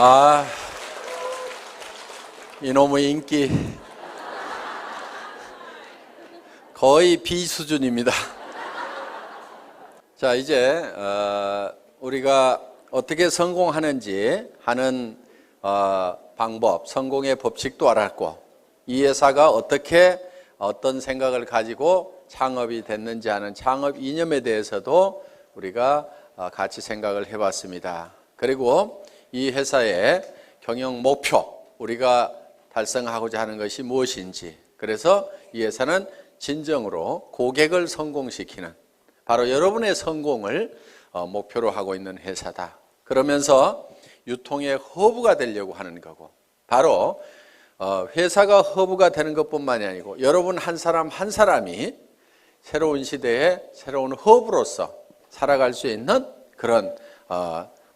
아, 이놈의 인기 거의 B 수준입니다. 자, 이제 우리가 어떻게 성공하는지 하는 방법, 성공의 법칙도 알았고, 이 회사가 어떻게 어떤 생각을 가지고 창업이 됐는지 하는 창업 이념에 대해서도 우리가 같이 생각을 해봤습니다. 그리고 이 회사의 경영 목표, 우리가 달성하고자 하는 것이 무엇인지, 그래서 이 회사는 진정으로 고객을 성공시키는, 바로 여러분의 성공을 목표로 하고 있는 회사다. 그러면서 유통의 허브가 되려고 하는 거고, 바로 회사가 허브가 되는 것뿐만이 아니고 여러분 한 사람 한 사람이 새로운 시대에 새로운 허브로서 살아갈 수 있는 그런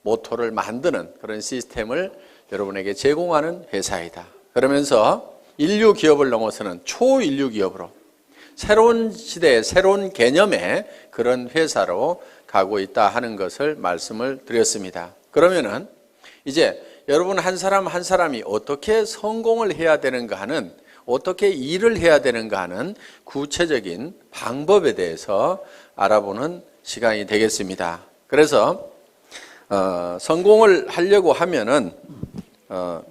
모토를 만드는 그런 시스템을 여러분에게 제공하는 회사이다. 그러면서 인류 기업을 넘어서는 초인류 기업으로 새로운 시대의 새로운 개념의 그런 회사로 가고 있다 하는 것을 말씀을 드렸습니다. 그러면은 이제 여러분 한 사람 한 사람이 어떻게 성공을 해야 되는가 하는, 어떻게 일을 해야 되는가 하는 구체적인 방법에 대해서 알아보는 시간이 되겠습니다. 그래서 성공을 하려고 하면은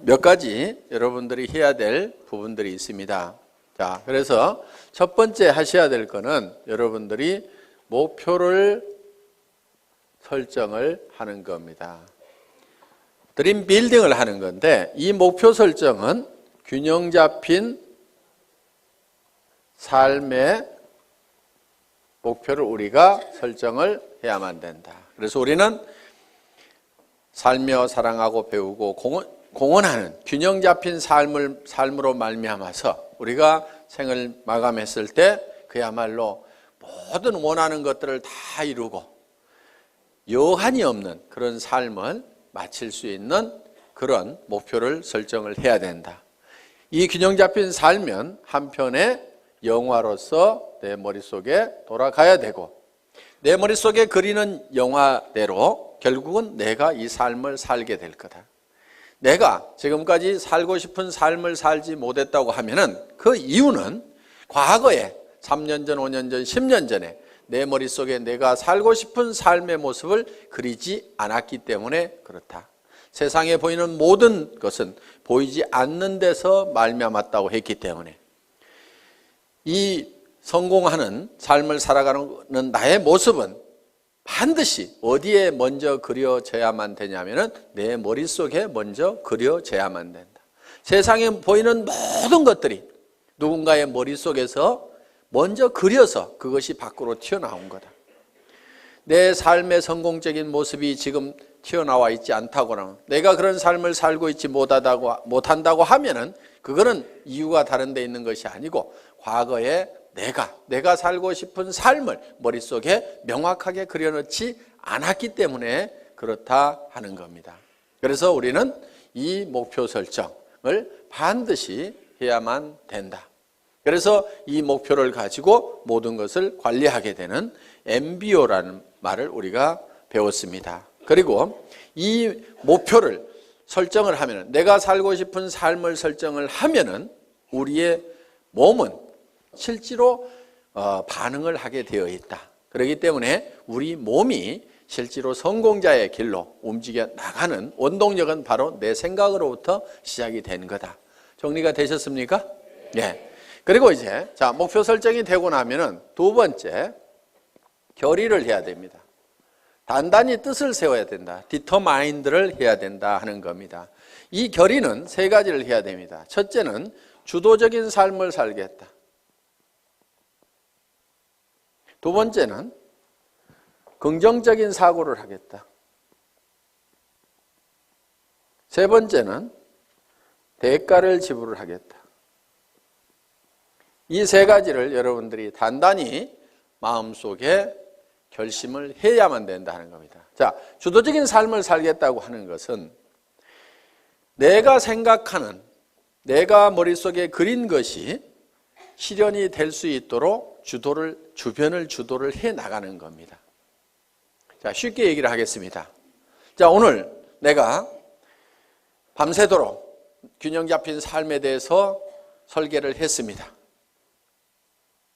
몇 가지 여러분들이 해야 될 부분들이 있습니다. 자, 그래서 첫 번째 하셔야 될 거는 여러분들이 목표를 설정을 하는 겁니다. 드림 빌딩을 하는 건데, 이 목표 설정은 균형 잡힌 삶의 목표를 우리가 설정을 해야만 된다. 그래서 우리는 살며 사랑하고 배우고 공헌하는 균형 잡힌 삶으로 말미암아서 우리가 생을 마감했을 때 그야말로 모든 원하는 것들을 다 이루고 여한이 없는 그런 삶을 마칠 수 있는 그런 목표를 설정을 해야 된다. 이 균형 잡힌 삶은 한편의 영화로서 내 머릿속에 돌아가야 되고, 내 머릿속에 그리는 영화대로 결국은 내가 이 삶을 살게 될 거다. 내가 지금까지 살고 싶은 삶을 살지 못했다고 하면은 그 이유는 과거에 3년 전, 5년 전, 10년 전에 내 머릿속에 내가 살고 싶은 삶의 모습을 그리지 않았기 때문에 그렇다. 세상에 보이는 모든 것은 보이지 않는 데서 말미암았다고 했기 때문에 이 성공하는 삶을 살아가는 나의 모습은 반드시 어디에 먼저 그려져야만 되냐면은 내 머릿속에 먼저 그려져야만 된다. 세상에 보이는 모든 것들이 누군가의 머릿속에서 먼저 그려서 그것이 밖으로 튀어나온 거다. 내 삶의 성공적인 모습이 지금 튀어나와 있지 않다거나 내가 그런 삶을 살고 있지 못한다고 하면은 그거는 이유가 다른 데 있는 것이 아니고 과거에 내가 살고 싶은 삶을 머릿속에 명확하게 그려놓지 않았기 때문에 그렇다 하는 겁니다. 그래서 우리는 이 목표 설정을 반드시 해야만 된다. 그래서 이 목표를 가지고 모든 것을 관리하게 되는 MBO라는 말을 우리가 배웠습니다. 그리고 이 목표를 설정을 하면, 내가 살고 싶은 삶을 설정을 하면은 우리의 몸은 실제로 반응을 하게 되어 있다. 그렇기 때문에 우리 몸이 실제로 성공자의 길로 움직여 나가는 원동력은 바로 내 생각으로부터 시작이 된 거다. 정리가 되셨습니까? 네. 그리고 이제 목표 설정이 되고 나면은 두 번째, 결의를 해야 됩니다. 단단히 뜻을 세워야 된다. 디터마인드를 해야 된다 하는 겁니다. 이 결의는 세 가지를 해야 됩니다. 첫째는 주도적인 삶을 살겠다. 두 번째는 긍정적인 사고를 하겠다. 세 번째는 대가를 지불을 하겠다. 이 세 가지를 여러분들이 단단히 마음속에 결심을 해야만 된다 하는 겁니다. 자, 주도적인 삶을 살겠다고 하는 것은 내가 생각하는, 내가 머릿속에 그린 것이 실현이 될 수 있도록 주변을 주도를 해 나가는 겁니다. 자, 쉽게 얘기를 하겠습니다. 자, 오늘 내가 밤새도록 균형 잡힌 삶에 대해서 설계를 했습니다.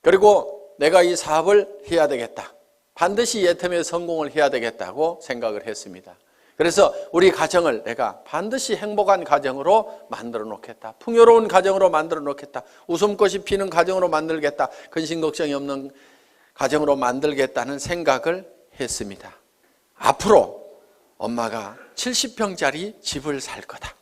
그리고 내가 이 사업을 해야 되겠다. 반드시 예텀에 성공을 해야 되겠다고 생각을 했습니다. 그래서 우리 가정을 내가 반드시 행복한 가정으로 만들어 놓겠다. 풍요로운 가정으로 만들어 놓겠다. 웃음꽃이 피는 가정으로 만들겠다. 근심 걱정이 없는 가정으로 만들겠다는 생각을 했습니다. 앞으로 엄마가 70평짜리 집을 살 거다.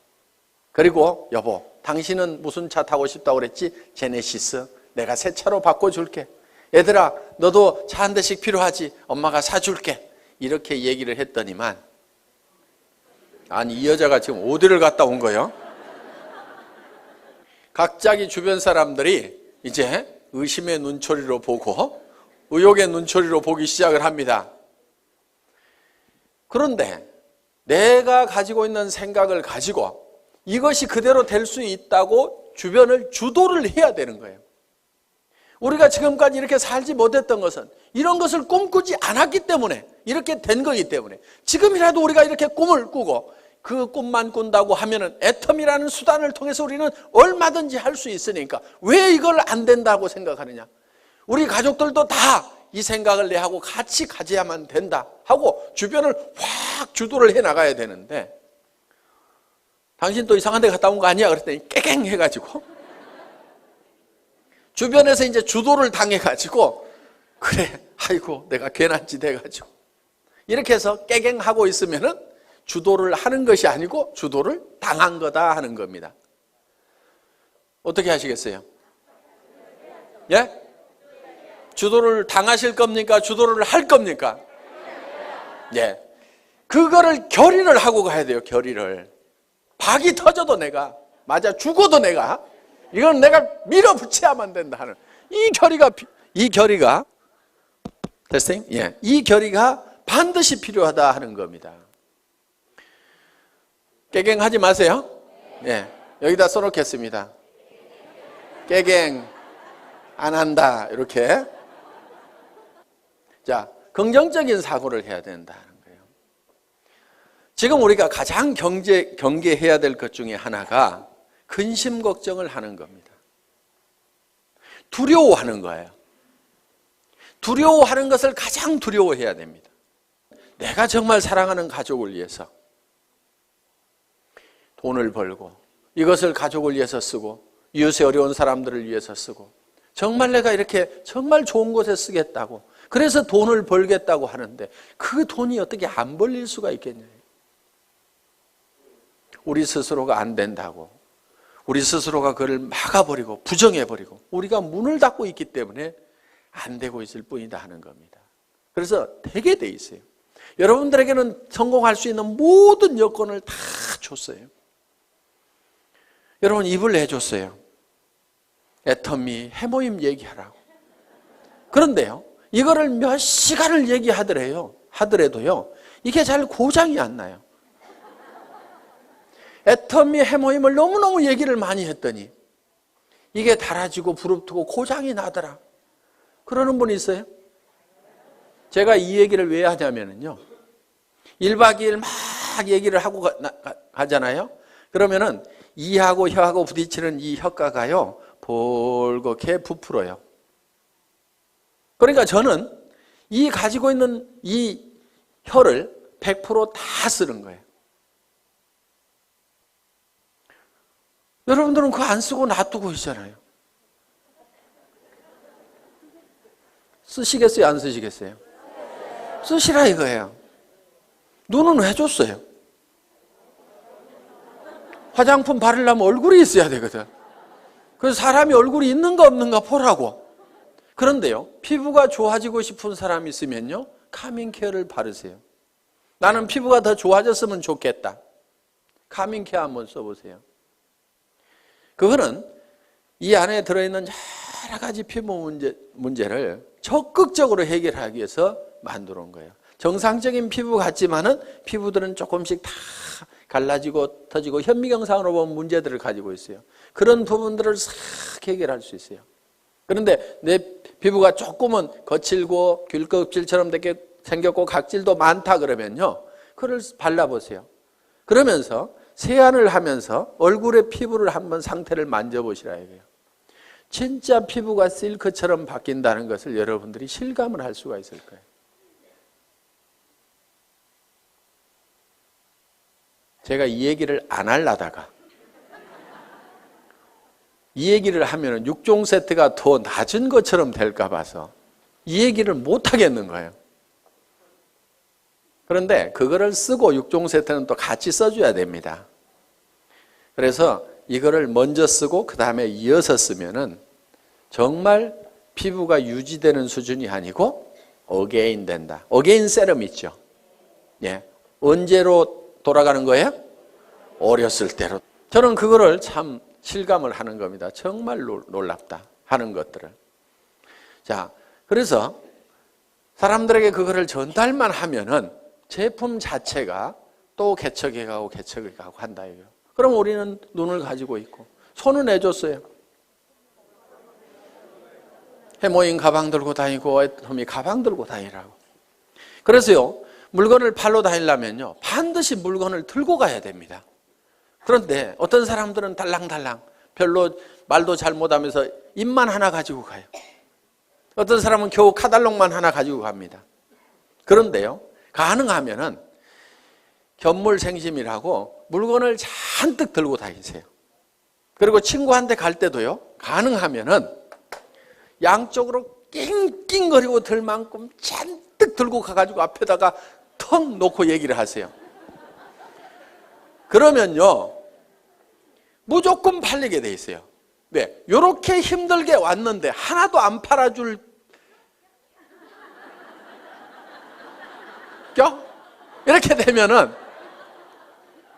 그리고 여보, 당신은 무슨 차 타고 싶다고 그랬지? 제네시스. 내가 새 차로 바꿔줄게. 얘들아, 너도 차 한 대씩 필요하지? 엄마가 사줄게. 이렇게 얘기를 했더니만, 아니 이 여자가 지금 어디를 갔다 온 거예요? 갑자기 주변 사람들이 이제 의심의 눈초리로 보고 의혹의 눈초리로 보기 시작을 합니다. 그런데 내가 가지고 있는 생각을 가지고 이것이 그대로 될 수 있다고 주변을 주도를 해야 되는 거예요. 우리가 지금까지 이렇게 살지 못했던 것은 이런 것을 꿈꾸지 않았기 때문에 이렇게 된 거기 때문에 지금이라도 우리가 이렇게 꿈을 꾸고 그 꿈만 꾼다고 하면은 애텀이라는 수단을 통해서 우리는 얼마든지 할 수 있으니까 왜 이걸 안 된다고 생각하느냐? 우리 가족들도 다 이 생각을 내하고 같이 가져야만 된다 하고 주변을 확 주도를 해 나가야 되는데 당신 또 이상한 데 갔다 온 거 아니야? 그랬더니 깨갱 해가지고 주변에서 이제 주도를 당해가지고 그래 아이고 내가 괜한 짓 해가지고 이렇게 해서 깨갱하고 있으면은 주도를 하는 것이 아니고 주도를 당한 거다 하는 겁니다. 어떻게 하시겠어요? 예? 주도를 당하실 겁니까? 주도를 할 겁니까? 예. 그거를 결의를 하고 가야 돼요. 결의를. 박이 터져도 내가 맞아 죽어도 내가 이건 내가 밀어붙여야만 된다 하는 이 결의가 됐어요? 예. 이 결의가 반드시 필요하다 하는 겁니다. 깨갱하지 마세요. 예. 여기다 써놓겠습니다. 깨갱 안 한다 이렇게. 자, 긍정적인 사고를 해야 된다는 거예요. 지금 우리가 가장 경계해야 될 것 중에 하나가 근심 걱정을 하는 겁니다. 두려워하는 거예요. 두려워하는 것을 가장 두려워해야 됩니다. 내가 정말 사랑하는 가족을 위해서 돈을 벌고 이것을 가족을 위해서 쓰고 이웃의 어려운 사람들을 위해서 쓰고 정말 내가 이렇게 정말 좋은 곳에 쓰겠다고 그래서 돈을 벌겠다고 하는데 그 돈이 어떻게 안 벌릴 수가 있겠냐. 우리 스스로가 안 된다고 우리 스스로가 그를 막아버리고 부정해버리고 우리가 문을 닫고 있기 때문에 안 되고 있을 뿐이다 하는 겁니다. 그래서 되게 돼 있어요. 여러분들에게는 성공할 수 있는 모든 여건을 다 줬어요. 여러분 입을 내줬어요. 애터미 해모임 얘기하라고. 그런데요. 이거를 몇 시간을 하더라도요. 이게 잘 고장이 안 나요. 애터미 해모임을 너무너무 얘기를 많이 했더니 이게 달아지고 부릅뜨고 고장이 나더라. 그러는 분이 있어요? 제가 이 얘기를 왜 하냐면요. 1박 2일 막 얘기를 하고 가잖아요. 그러면은 이하고 혀하고 부딪히는 이 혀가가요. 볼겋게 부풀어요. 그러니까 저는 이 가지고 있는 이 혀를 100% 다 쓰는 거예요. 여러분들은 그거 안 쓰고 놔두고 있잖아요. 쓰시겠어요? 안 쓰시겠어요? 쓰시라 이거예요. 눈은 왜 줬어요? 화장품 바르려면 얼굴이 있어야 되거든. 그래서 사람이 얼굴이 있는가 없는가 보라고. 그런데요, 피부가 좋아지고 싶은 사람이 있으면요, 카밍케어를 바르세요. 나는 피부가 더 좋아졌으면 좋겠다. 카밍케어 한번 써보세요. 그거는 이 안에 들어있는 여러 가지 피부 문제를 적극적으로 해결하기 위해서 만들어 온 거예요. 정상적인 피부 같지만은 피부들은 조금씩 다 갈라지고 터지고 현미경상으로 보면 문제들을 가지고 있어요. 그런 부분들을 싹 해결할 수 있어요. 그런데 내 피부가 조금은 거칠고 귤껍질처럼 생겼고 각질도 많다 그러면요. 그걸 발라보세요. 그러면서 세안을 하면서 얼굴의 피부를 한번 상태를 만져보시라 이거예요. 진짜 피부가 실크처럼 바뀐다는 것을 여러분들이 실감을 할 수가 있을 거예요. 제가 이 얘기를 안 하려다가 이 얘기를 하면 6종 세트가 더 낮은 것처럼 될까 봐서 이 얘기를 못 하겠는 거예요. 그런데 그거를 쓰고 6종 세트는 또 같이 써줘야 됩니다. 그래서 이거를 먼저 쓰고 그 다음에 이어서 쓰면은 정말 피부가 유지되는 수준이 아니고 어게인 된다. 어게인 세럼 있죠. 예. 언제로 돌아가는 거예요? 어렸을 때로. 저는 그거를 참 실감을 하는 겁니다. 정말 놀랍다 하는 것들을. 자, 그래서 사람들에게 그거를 전달만 하면은 제품 자체가 또 개척해 가고 개척해 가고 한다 이거예요. 그럼 우리는 눈을 가지고 있고 손은 해줬어요. 해모인 가방 들고 다니고 애터미 가방 들고 다니라고. 그래서요, 물건을 팔러 다니려면요 반드시 물건을 들고 가야 됩니다. 그런데 어떤 사람들은 달랑달랑 별로 말도 잘 못하면서 입만 하나 가지고 가요. 어떤 사람은 겨우 카달록만 하나 가지고 갑니다. 그런데요, 가능하면은 견물생심이라고 물건을 잔뜩 들고 다니세요. 그리고 친구한테 갈 때도요, 가능하면은 양쪽으로 낑낑거리고 들 만큼 잔뜩 들고 가가지고 앞에다가 턱 놓고 얘기를 하세요. 그러면요, 무조건 팔리게 돼 있어요. 왜? 이렇게 힘들게 왔는데 하나도 안 팔아줄 껴? 이렇게 되면은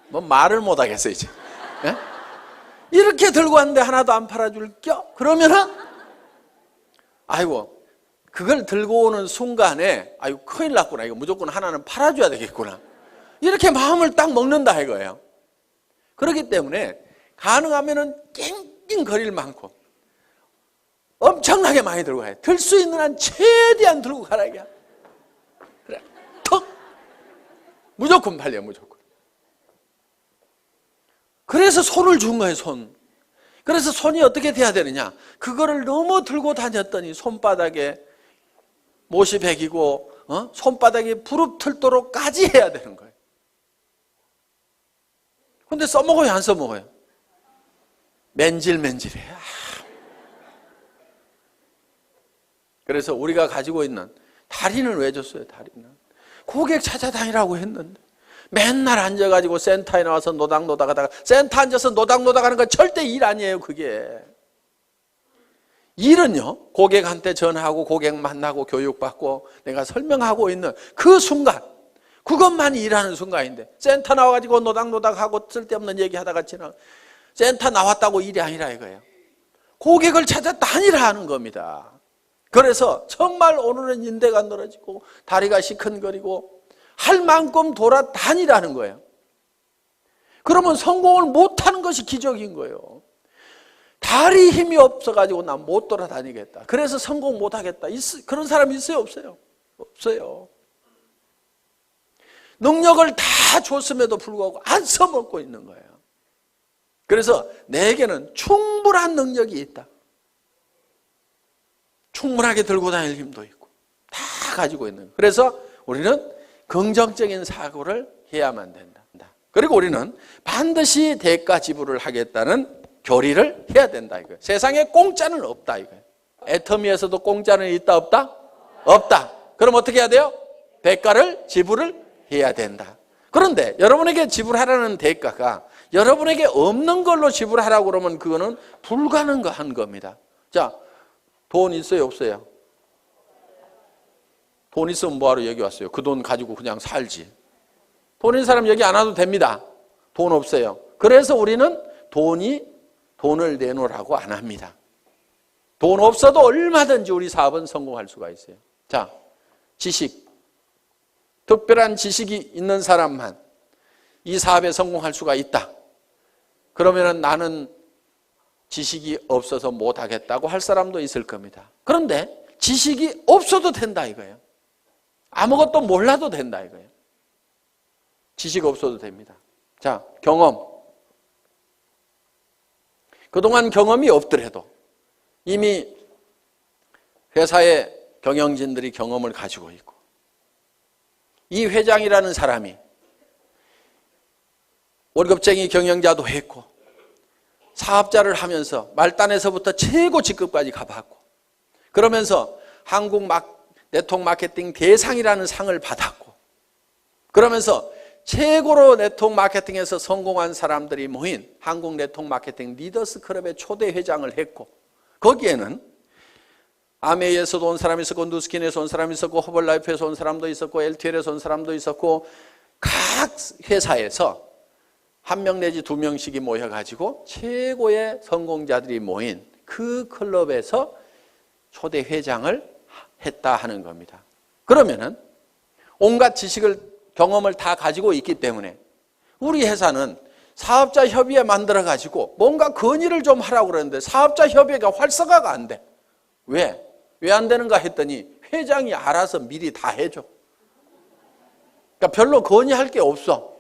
뭐 말을 못 하겠어요 이제. 예? 이렇게 들고 왔는데 하나도 안 팔아줄 껴? 그러면은 아이고 그걸 들고 오는 순간에 아이고 큰일 났구나, 이거 무조건 하나는 팔아줘야 되겠구나, 이렇게 마음을 딱 먹는다 이거예요. 그렇기 때문에 가능하면은 낑낑거릴 만큼 엄청나게 많이 들고 가요. 들 수 있는 한 최대한 들고 가라 이게. 그래, 턱 무조건 팔려, 무조건. 그래서 손을 준 거예요, 손. 그래서 손이 어떻게 돼야 되느냐, 그거를 너무 들고 다녔더니 손바닥에 못이 베기고 손바닥이 부릅틀도록까지 해야 되는 거예요. 근데 써먹어요, 안 써먹어요? 맨질맨질해. 그래서 우리가 가지고 있는 다리는 왜 줬어요? 다리는 고객 찾아다니라고 했는데 맨날 앉아가지고 센터에 나와서 노닥노닥 하다가, 센터 앉아서 노닥노닥 하는 건 절대 일 아니에요. 그게 일은요, 고객한테 전화하고 고객 만나고 교육받고 내가 설명하고 있는 그 순간, 그것만이 일하는 순간인데 센터 나와가지고 노닥노닥하고 쓸데없는 얘기하다가 지나 센터 나왔다고 일이 아니라 이거예요. 고객을 찾아 다니라 하는 겁니다. 그래서 정말 오늘은 인대가 늘어지고 다리가 시큰거리고 할 만큼 돌아다니라는 거예요. 그러면 성공을 못하는 것이 기적인 거예요. 다리 힘이 없어가지고 난 못 돌아다니겠다, 그래서 성공 못하겠다, 그런 사람 있어요? 없어요? 없어요. 능력을 다 줬음에도 불구하고 안 써먹고 있는 거예요. 그래서 내게는 충분한 능력이 있다. 충분하게 들고 다닐 힘도 있고 다 가지고 있는 거예요. 그래서 우리는 긍정적인 사고를 해야만 된다. 그리고 우리는 반드시 대가 지불을 하겠다는 교리를 해야 된다 이거예요. 세상에 공짜는 없다 이거예요. 애터미에서도 공짜는 있다 없다? 없다. 그럼 어떻게 해야 돼요? 대가를 지불을 해야 된다. 그런데 여러분에게 지불하라는 대가가 여러분에게 없는 걸로 지불하라고 그러면 그거는 불가능한 겁니다. 자, 돈 있어요 없어요? 돈 있으면 뭐하러 여기 왔어요? 그 돈 가지고 그냥 살지. 돈 있는 사람 여기 안 와도 됩니다. 돈 없어요. 그래서 우리는 돈을 내놓으라고 안 합니다. 돈 없어도 얼마든지 우리 사업은 성공할 수가 있어요. 자, 지식, 특별한 지식이 있는 사람만 이 사업에 성공할 수가 있다. 그러면 나는 지식이 없어서 못하겠다고 할 사람도 있을 겁니다. 그런데 지식이 없어도 된다 이거예요. 아무것도 몰라도 된다 이거예요. 지식 없어도 됩니다. 자, 경험. 그동안 경험이 없더라도 이미 회사의 경영진들이 경험을 가지고 있고, 이 회장이라는 사람이 월급쟁이 경영자도 했고 사업자를 하면서 말단에서부터 최고 직급까지 가봤고, 그러면서 한국 네트워크 마케팅 대상이라는 상을 받았고, 그러면서 최고로 네트워크 마케팅에서 성공한 사람들이 모인 한국 네트워크 마케팅 리더스 클럽의 초대 회장을 했고, 거기에는 아메이에서도 온 사람이 있었고, 누스킨에서 온 사람이 있었고, 허벌라이프에서 온 사람도 있었고, LTL에서 온 사람도 있었고, 각 회사에서 한 명 내지 두 명씩이 모여가지고 최고의 성공자들이 모인 그 클럽에서 초대 회장을 했다 하는 겁니다. 그러면은 온갖 지식을, 경험을 다 가지고 있기 때문에 우리 회사는 사업자 협의회 만들어가지고 뭔가 건의를 좀 하라고 그러는데 사업자 협의회가 활성화가 안 돼. 왜? 왜 안 되는가 했더니 회장이 알아서 미리 다 해줘. 그러니까 별로 건의할 게 없어.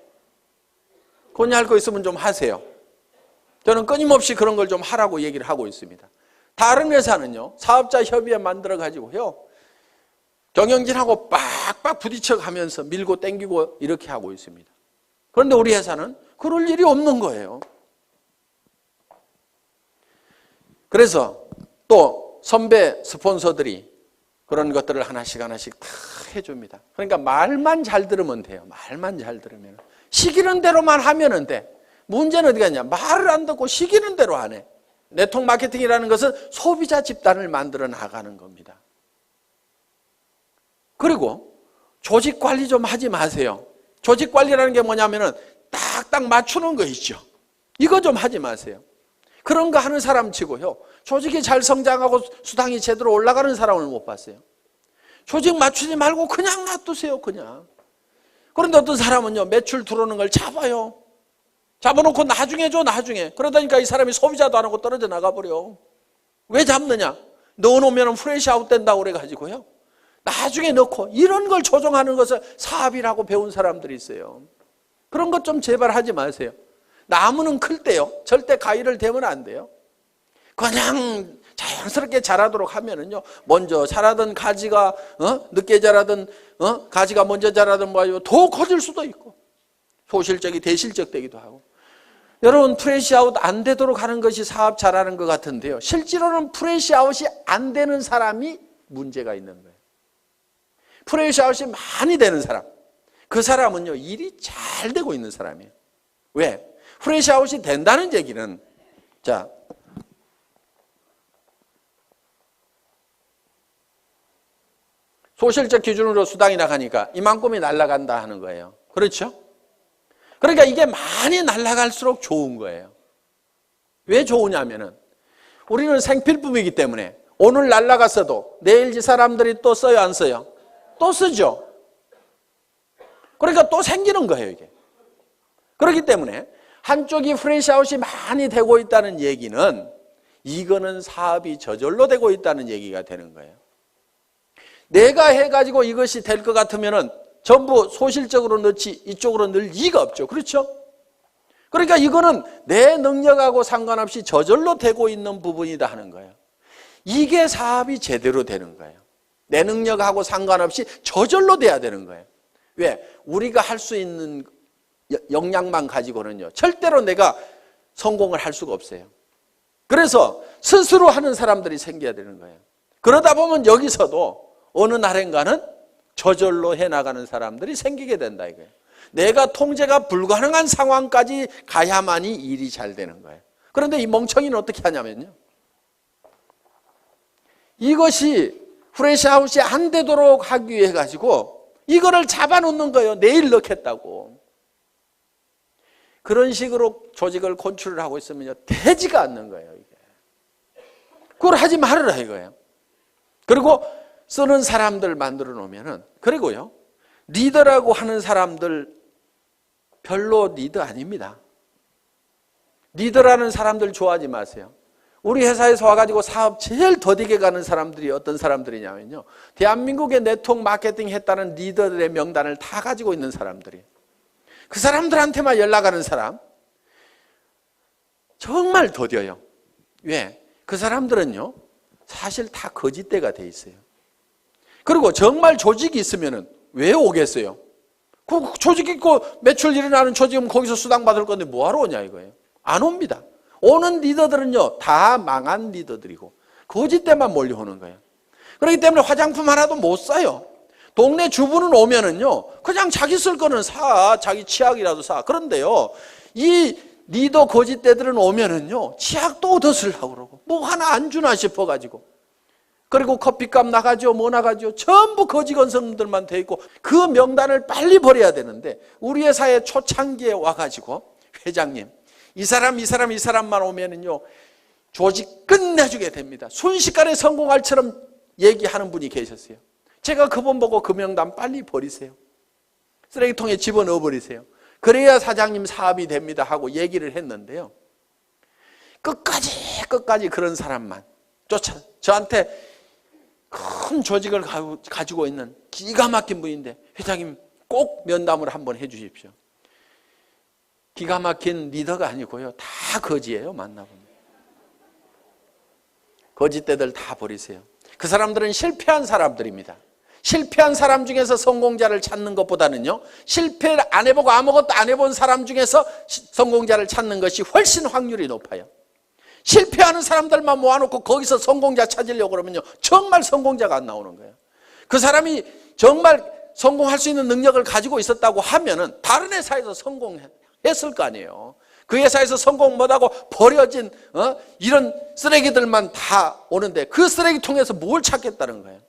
건의할 거 있으면 좀 하세요. 저는 끊임없이 그런 걸 좀 하라고 얘기를 하고 있습니다. 다른 회사는요, 사업자 협의회 만들어가지고요, 경영진하고 빡빡 부딪혀 가면서 밀고 땡기고 이렇게 하고 있습니다. 그런데 우리 회사는 그럴 일이 없는 거예요. 그래서 또 선배 스폰서들이 그런 것들을 하나씩 다 해줍니다. 그러니까 말만 잘 들으면 돼요. 말만 잘 들으면. 시키는 대로만 하면 돼. 문제는 어디 갔냐? 말을 안 듣고 시키는 대로 안 해. 네트워크 마케팅이라는 것은 소비자 집단을 만들어 나가는 겁니다. 그리고 조직 관리 좀 하지 마세요. 조직 관리라는 게 뭐냐면은 딱딱 맞추는 거 있죠. 이거 좀 하지 마세요. 그런 거 하는 사람 치고요, 조직이 잘 성장하고 수당이 제대로 올라가는 사람을 못 봤어요. 조직 맞추지 말고 그냥 놔두세요, 그냥. 그런데 어떤 사람은요, 매출 들어오는 걸 잡아요. 잡아놓고 나중에 줘, 나중에. 그러다니까 이 사람이 소비자도 안 하고 떨어져 나가버려. 왜 잡느냐? 넣어놓으면 프레시 아웃 된다고 그래가지고요, 나중에 넣고, 이런 걸 조정하는 것을 사업이라고 배운 사람들이 있어요. 그런 것 좀 제발 하지 마세요. 나무는 클 때요, 절대 가위를 대면 안 돼요. 그냥 자연스럽게 자라도록 하면은요, 먼저 자라던 가지가 늦게 자라던 가지가 먼저 자라던 뭐요, 더 커질 수도 있고, 소실적이 대실적 되기도 하고. 여러분, 프레시 아웃 안 되도록 하는 것이 사업 잘하는 것 같은데요, 실제로는 프레시 아웃이 안 되는 사람이 문제가 있는 거예요. 프레시 아웃이 많이 되는 사람, 그 사람은요, 일이 잘 되고 있는 사람이에요. 왜? 프레시 아웃이 된다는 얘기는, 자, 소실적 기준으로 수당이 나가니까 이만큼이 날아간다 하는 거예요. 그렇죠? 그러니까 이게 많이 날아갈수록 좋은 거예요. 왜 좋으냐면은 우리는 생필품이기 때문에 오늘 날아갔어도 내일 이 사람들이 또 써요, 안 써요? 또 쓰죠. 그러니까 또 생기는 거예요, 이게. 그렇기 때문에 한쪽이 프레시아웃이 많이 되고 있다는 얘기는 이거는 사업이 저절로 되고 있다는 얘기가 되는 거예요. 내가 해가지고 이것이 될 것 같으면은 전부 소실적으로 넣지 이쪽으로 넣을 이유가 없죠. 그렇죠? 그러니까 이거는 내 능력하고 상관없이 저절로 되고 있는 부분이다 하는 거예요. 이게 사업이 제대로 되는 거예요. 내 능력하고 상관없이 저절로 돼야 되는 거예요. 왜? 우리가 할 수 있는 역량만 가지고는요, 절대로 내가 성공을 할 수가 없어요. 그래서 스스로 하는 사람들이 생겨야 되는 거예요. 그러다 보면 여기서도 어느 날인가는 저절로 해나가는 사람들이 생기게 된다 이거예요. 내가 통제가 불가능한 상황까지 가야만이 일이 잘 되는 거예요. 그런데 이 멍청이는 어떻게 하냐면요, 이것이 프레시아웃이 안 되도록 하기 위해 가지고 이거를 잡아놓는 거예요. 내일 넣겠다고. 그런 식으로 조직을 컨트롤을 하고 있으면요, 되지가 않는 거예요, 이게. 그걸 하지 말으라 이거예요. 그리고 쓰는 사람들 만들어 놓으면은, 그리고요, 리더라고 하는 사람들 별로 리더 아닙니다. 리더라는 사람들 좋아하지 마세요. 우리 회사에서 와가지고 사업 제일 더디게 가는 사람들이 어떤 사람들이냐면요, 대한민국의 네트워크 마케팅 했다는 리더들의 명단을 다 가지고 있는 사람들이에요. 그 사람들한테만 연락하는 사람 정말 더뎌요. 왜? 그 사람들은요, 사실 다 거짓대가 돼 있어요. 그리고 정말 조직이 있으면은 왜 오겠어요? 그 조직 있고 매출 일어나는 조직은 거기서 수당 받을 건데 뭐하러 오냐 이거예요. 안 옵니다. 오는 리더들은요, 다 망한 리더들이고 거짓대만 몰려오는 거예요. 그렇기 때문에 화장품 하나도 못 사요. 동네 주부는 오면은요, 그냥 자기 쓸 거는 사, 자기 치약이라도 사. 그런데요, 이 리더 거짓대들은 오면은요, 치약도 얻어 쓰려고 그러고 뭐 하나 안 주나 싶어가지고, 그리고 커피값 나가죠, 뭐 나가죠, 전부 거지 건성들만 돼 있고 그 명단을 빨리 버려야 되는데, 우리 회사에 초창기에 와가지고 회장님, 이 사람만 오면은요 조직 끝내주게 됩니다. 순식간에 성공할처럼 얘기하는 분이 계셨어요. 제가 그분 보고 그 명단 빨리 버리세요. 쓰레기통에 집어넣어 버리세요. 그래야 사장님 사업이 됩니다 하고 얘기를 했는데요, 끝까지 그런 사람만 저한테 큰 조직을 가지고 있는 기가 막힌 분인데, 회장님 꼭 면담을 한번 해 주십시오. 기가 막힌 리더가 아니고요, 다 거지예요. 만나보면 거짓대들 다 버리세요. 그 사람들은 실패한 사람들입니다. 실패한 사람 중에서 성공자를 찾는 것보다는요, 실패를 안 해보고 아무것도 안 해본 사람 중에서 성공자를 찾는 것이 훨씬 확률이 높아요. 실패하는 사람들만 모아놓고 거기서 성공자 찾으려고 그러면요, 정말 성공자가 안 나오는 거예요. 그 사람이 정말 성공할 수 있는 능력을 가지고 있었다고 하면은 다른 회사에서 성공했을 거 아니에요. 그 회사에서 성공 못하고 버려진 이런 쓰레기들만 다 오는데 그 쓰레기통에서 뭘 찾겠다는 거예요.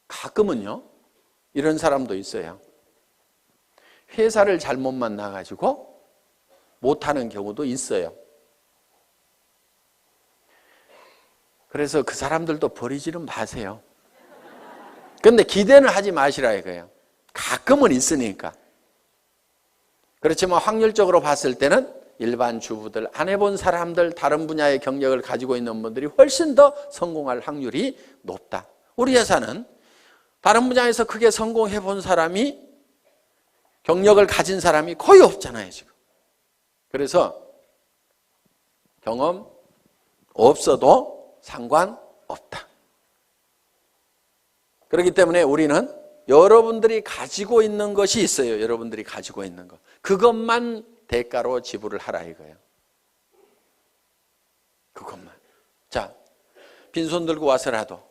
가끔은요, 이런 사람도 있어요. 회사를 잘못 만나가지고 못하는 경우도 있어요. 그래서 그 사람들도 버리지는 마세요. 그런데 기대는 하지 마시라 이거예요. 가끔은 있으니까. 그렇지만 확률적으로 봤을 때는 일반 주부들, 안 해본 사람들, 다른 분야의 경력을 가지고 있는 분들이 훨씬 더 성공할 확률이 높다. 우리 회사는 다른 분야에서 크게 성공해 본 사람이, 경력을 가진 사람이 거의 없잖아요 지금. 그래서 경험 없어도 상관없다. 그렇기 때문에 우리는 여러분들이 가지고 있는 것이 있어요. 여러분들이 가지고 있는 것, 그것만 대가로 지불을 하라 이거예요. 그것만. 자, 빈손 들고 와서라도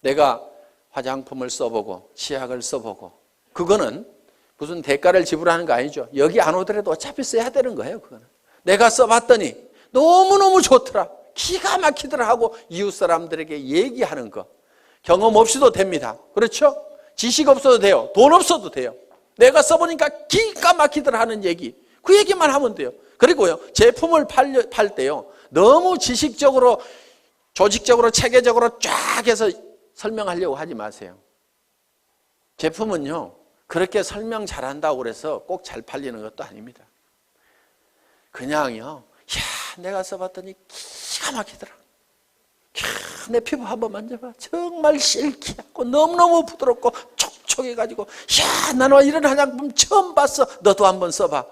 내가 화장품을 써보고 치약을 써보고, 그거는 무슨 대가를 지불하는 거 아니죠. 여기 안 오더라도 어차피 써야 되는 거예요. 그거는 내가 써봤더니 너무너무 좋더라, 기가 막히더라 하고 이웃 사람들에게 얘기하는 거. 경험 없이도 됩니다. 그렇죠? 지식 없어도 돼요. 돈 없어도 돼요. 내가 써보니까 기가 막히더라 하는 얘기, 그 얘기만 하면 돼요. 그리고요, 제품을 팔 때요, 너무 지식적으로, 조직적으로, 체계적으로 쫙 해서 설명하려고 하지 마세요. 제품은요, 그렇게 설명 잘한다고 그래서 꼭 잘 팔리는 것도 아닙니다. 그냥요, 내가 써봤더니 기가 막히더라, 내 피부 한번 만져봐, 정말 실키하고 너무너무 부드럽고 촉촉해가지고, 나는 이런 화장품 처음 봤어, 너도 한번 써봐.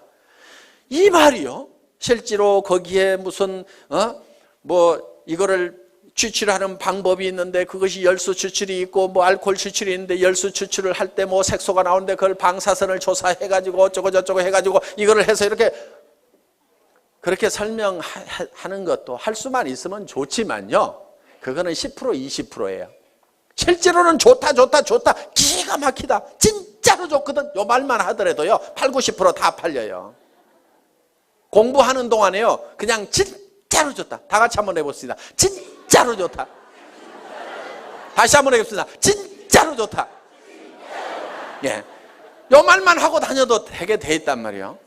이 말이요, 실제로 거기에 무슨 이거를 추출하는 방법이 있는데, 그것이 열수 추출이 있고 뭐 알코올 추출이 있는데, 열수 추출을 할 때 뭐 색소가 나오는데 그걸 방사선을 조사해가지고 어쩌고 저쩌고 해가지고 이거를 해서 이렇게, 그렇게 설명하는 것도 할 수만 있으면 좋지만요, 그거는 10% 20%예요. 실제로는 좋다 기가 막히다, 진짜로 좋거든, 요 말만 하더라도요 80-90% 다 팔려요. 공부하는 동안에요, 그냥 진짜로 좋다, 다 같이 한번 해봅시다. 진짜로 좋다. 다시 한번 해봅시다. 진짜로 좋다. 예, 요 말만 하고 다녀도 되게 돼 있단 말이에요.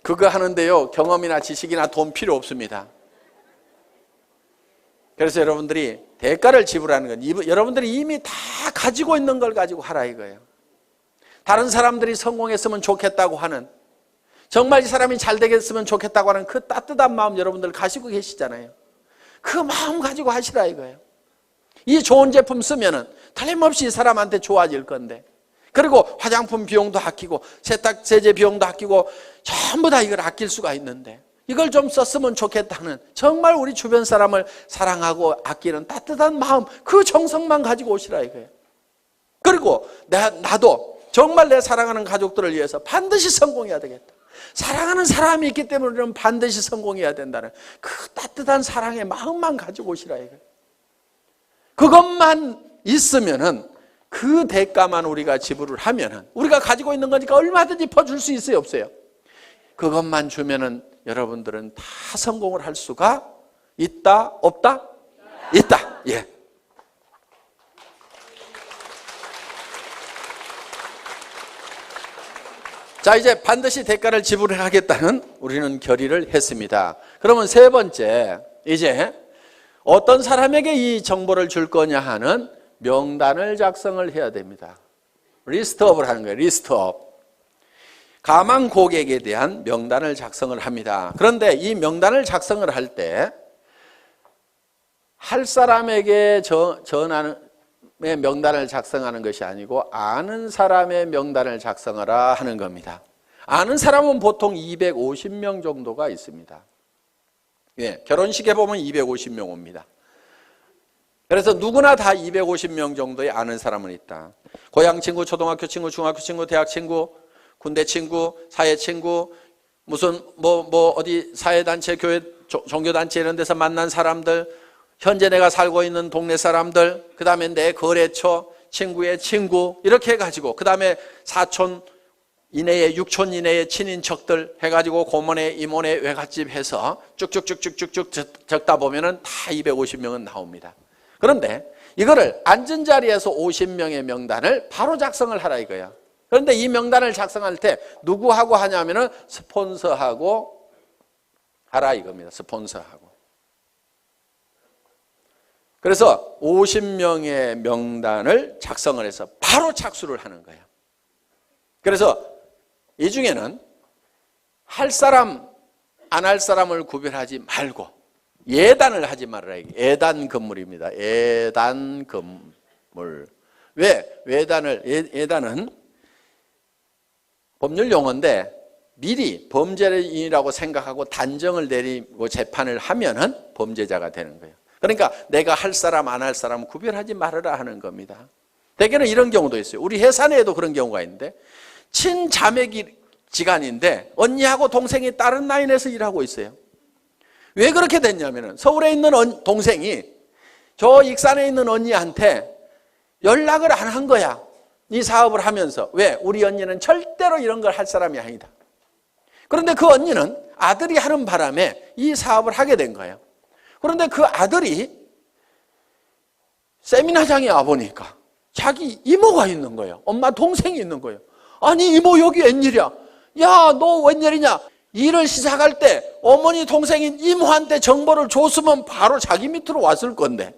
그거 하는데요, 경험이나 지식이나 돈 필요 없습니다. 그래서 여러분들이 대가를 지불하는 건 여러분들이 이미 다 가지고 있는 걸 가지고 하라 이거예요. 다른 사람들이 성공했으면 좋겠다고 하는, 정말 이 사람이 잘 되겠으면 좋겠다고 하는 그 따뜻한 마음 여러분들 가지고 계시잖아요. 그 마음 가지고 하시라 이거예요. 이 좋은 제품 쓰면은 틀림없이 이 사람한테 좋아질 건데, 그리고 화장품 비용도 아끼고 세탁세제 비용도 아끼고 전부 다 이걸 아낄 수가 있는데 이걸 좀 썼으면 좋겠다는 정말 우리 주변 사람을 사랑하고 아끼는 따뜻한 마음, 그 정성만 가지고 오시라 이거예요. 그리고 나도 정말 내 사랑하는 가족들을 위해서 반드시 성공해야 되겠다. 사랑하는 사람이 있기 때문에 우리는 반드시 성공해야 된다는 그 따뜻한 사랑의 마음만 가지고 오시라 이거예요. 그것만 있으면은 그 대가만 우리가 지불을 하면은 우리가 가지고 있는 거니까 얼마든지 퍼줄 수 있어요, 없어요? 그것만 주면은 여러분들은 다 성공을 할 수가 있다, 없다? 있다. 예. 자, 이제 반드시 대가를 지불하겠다는 우리는 결의를 했습니다. 그러면 세 번째, 이제 어떤 사람에게 이 정보를 줄 거냐 하는 명단을 작성을 해야 됩니다. 리스트업을 하는 거예요. 리스트업. 가망 고객에 대한 명단을 작성을 합니다. 그런데 이 명단을 작성을 할 때 할 사람에게 전하는 명단을 작성하는 것이 아니고 아는 사람의 명단을 작성하라 하는 겁니다. 아는 사람은 보통 250명 정도가 있습니다. 예, 결혼식에 보면 250명 옵니다. 그래서 누구나 다 250명 정도의 아는 사람은 있다. 고향 친구, 초등학교 친구, 중학교 친구, 대학 친구, 군대 친구, 사회 친구, 무슨 어디 사회단체, 교회, 종교단체 이런 데서 만난 사람들, 현재 내가 살고 있는 동네 사람들, 그 다음에 내 거래처, 친구의 친구, 이렇게 해가지고, 그 다음에 사촌 이내에, 육촌 이내의 친인척들 해가지고 고모네, 이모네, 외갓집 해서 쭉쭉쭉쭉쭉 적다 보면은 다 250명은 나옵니다. 그런데 이거를 앉은 자리에서 50명의 명단을 바로 작성을 하라 이거야. 그런데 이 명단을 작성할 때 누구하고 하냐면은 스폰서하고 하라 이겁니다. 스폰서하고. 그래서 50명의 명단을 작성을 해서 바로 착수를 하는 거예요. 그래서 이 중에는 할 사람, 안 할 사람을 구별하지 말고 예단을 하지 말아라. 예단 건물입니다. 예단 건물. 왜? 예단은 법률 용어인데 미리 범죄인이라고 생각하고 단정을 내리고 재판을 하면은 범죄자가 되는 거예요. 그러니까 내가 할 사람 안 할 사람 구별하지 말아라 하는 겁니다. 대개는 이런 경우도 있어요. 우리 회사 내에도 그런 경우가 있는데 친자매지간인데 언니하고 동생이 다른 라인에서 일하고 있어요. 왜 그렇게 됐냐면은 서울에 있는 동생이 저 익산에 있는 언니한테 연락을 안 한 거야. 이 사업을 하면서. 왜? 우리 언니는 절대로 이런 걸 할 사람이 아니다. 그런데 그 언니는 아들이 하는 바람에 이 사업을 하게 된 거예요. 그런데 그 아들이 세미나장에 와보니까 자기 이모가 있는 거예요. 엄마 동생이 있는 거예요. 아니 이모 여기 웬일이야? 야 너 웬일이냐? 일을 시작할 때 어머니 동생인 이모한테 정보를 줬으면 바로 자기 밑으로 왔을 건데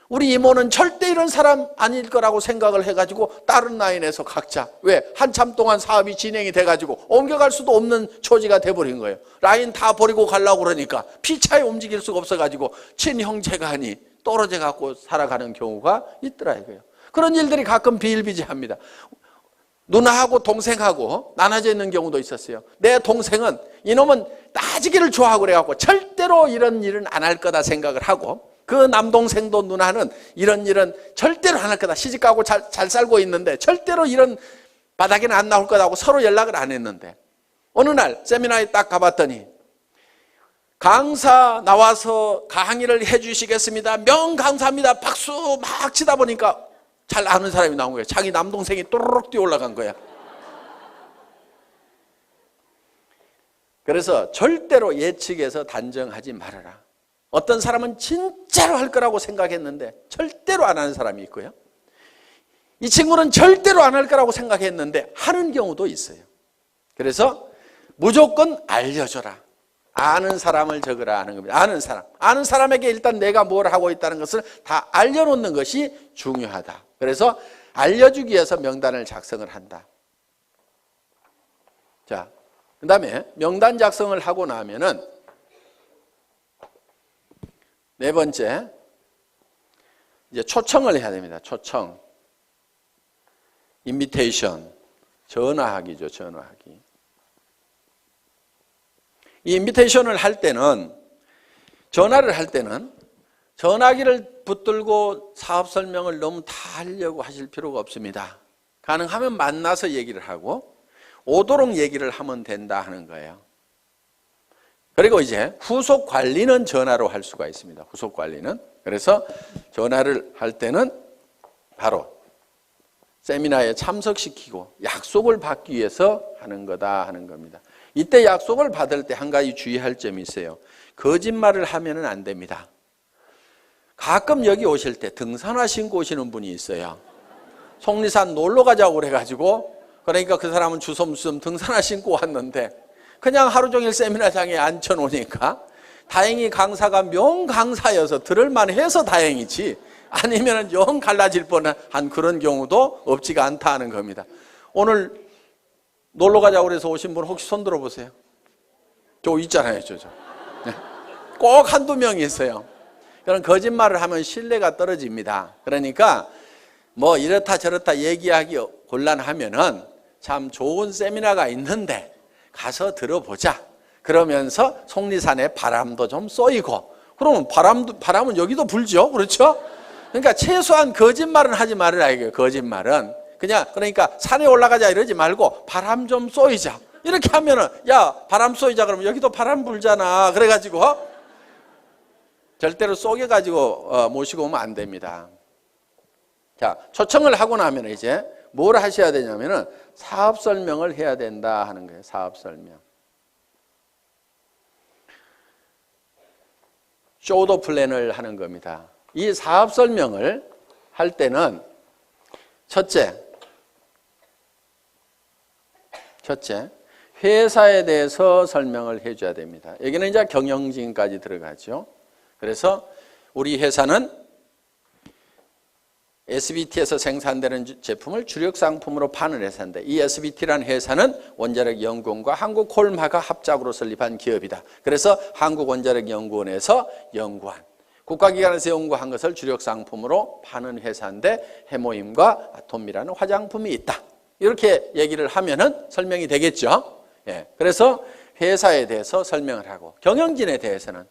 우리 이모는 절대 이런 사람 아닐 거라고 생각을 해가지고 다른 라인에서 각자 왜? 한참 동안 사업이 진행이 돼가지고 옮겨갈 수도 없는 처지가 돼버린 거예요. 라인 다 버리고 가려고 그러니까 피차에 움직일 수가 없어가지고 친형제간이 떨어져 갖고 살아가는 경우가 있더라 이거예요. 그런 일들이 가끔 비일비재합니다. 누나하고 동생하고 나눠져 있는 경우도 있었어요. 내 동생은 이놈은 따지기를 좋아하고 그래갖고 절대로 이런 일은 안 할 거다 생각을 하고 그 남동생도 누나는 이런 일은 절대로 안 할 거다. 시집가고 잘 살고 있는데 절대로 이런 바닥에는 안 나올 거다고 서로 연락을 안 했는데 어느 날 세미나에 딱 가봤더니 강사 나와서 강의를 해주시겠습니다. 명강사입니다. 박수 막 치다 보니까 잘 아는 사람이 나온 거예요. 자기 남동생이 또르륵 뛰어 올라간 거야. 그래서 절대로 예측해서 단정하지 말아라. 어떤 사람은 진짜로 할 거라고 생각했는데 절대로 안 하는 사람이 있고요. 이 친구는 절대로 안 할 거라고 생각했는데 하는 경우도 있어요. 그래서 무조건 알려줘라. 아는 사람을 적으라 하는 겁니다. 아는 사람에게 일단 내가 뭘 하고 있다는 것을 다 알려놓는 것이 중요하다. 그래서 알려주기 위해서 명단을 작성을 한다. 자, 그 다음에 명단 작성을 하고 나면은 네 번째, 이제 초청을 해야 됩니다. 초청. 인비테이션, 전화하기죠. 전화하기. 이 인비테이션을 할 때는, 전화를 할 때는 전화기를 붙들고 사업 설명을 너무 다 하려고 하실 필요가 없습니다. 가능하면 만나서 얘기를 하고 오도록 얘기를 하면 된다 하는 거예요. 그리고 이제 후속 관리는 전화로 할 수가 있습니다. 후속 관리는. 그래서 전화를 할 때는 바로 세미나에 참석시키고 약속을 받기 위해서 하는 거다 하는 겁니다. 이때 약속을 받을 때 한 가지 주의할 점이 있어요. 거짓말을 하면은 안 됩니다. 가끔 여기 오실 때 등산화 신고 오시는 분이 있어요. 속리산 놀러 가자고 그래가지고, 그러니까 그 사람은 주섬주섬 등산화 신고 왔는데 그냥 하루 종일 세미나장에 앉혀놓으니까 다행히 강사가 명강사여서 들을만 해서 다행이지, 아니면 영 갈라질 뻔한 그런 경우도 없지가 않다 하는 겁니다. 오늘 놀러 가자고 그래서 오신 분 혹시 손 들어보세요. 저 있잖아요. 저. 네. 꼭 한두 명이 있어요. 그런 거짓말을 하면 신뢰가 떨어집니다. 그러니까 뭐 이렇다 저렇다 얘기하기 곤란하면은 참 좋은 세미나가 있는데 가서 들어보자. 그러면서 속리산에 바람도 좀 쏘이고, 그러면 바람은 여기도 불죠. 그렇죠? 그러니까 최소한 거짓말은 하지 말으라 이거예요. 거짓말은 그냥, 그러니까 산에 올라가자 이러지 말고 바람 좀 쏘이자 이렇게 하면은, 야 바람 쏘이자 그러면 여기도 바람 불잖아. 그래가지고 절대로 쏘개가지고 모시고 오면 안 됩니다. 자, 초청을 하고 나면 이제 뭘 하셔야 되냐면은 사업 설명을 해야 된다 하는 거예요. 사업 설명. 쇼더 플랜을 하는 겁니다. 이 사업 설명을 할 때는 첫째, 회사에 대해서 설명을 해줘야 됩니다. 여기는 이제 경영진까지 들어가죠. 그래서 우리 회사는 SBT에서 생산되는 제품을 주력 상품으로 파는 회사인데, 이 SBT라는 회사는 원자력연구원과 한국콜마가 합작으로 설립한 기업이다. 그래서 한국원자력연구원에서 연구한, 국가기관에서 연구한 것을 주력 상품으로 파는 회사인데 해모임과 아톰이라는 화장품이 있다. 이렇게 얘기를 하면은 설명이 되겠죠. 예. 그래서 회사에 대해서 설명을 하고, 경영진에 대해서는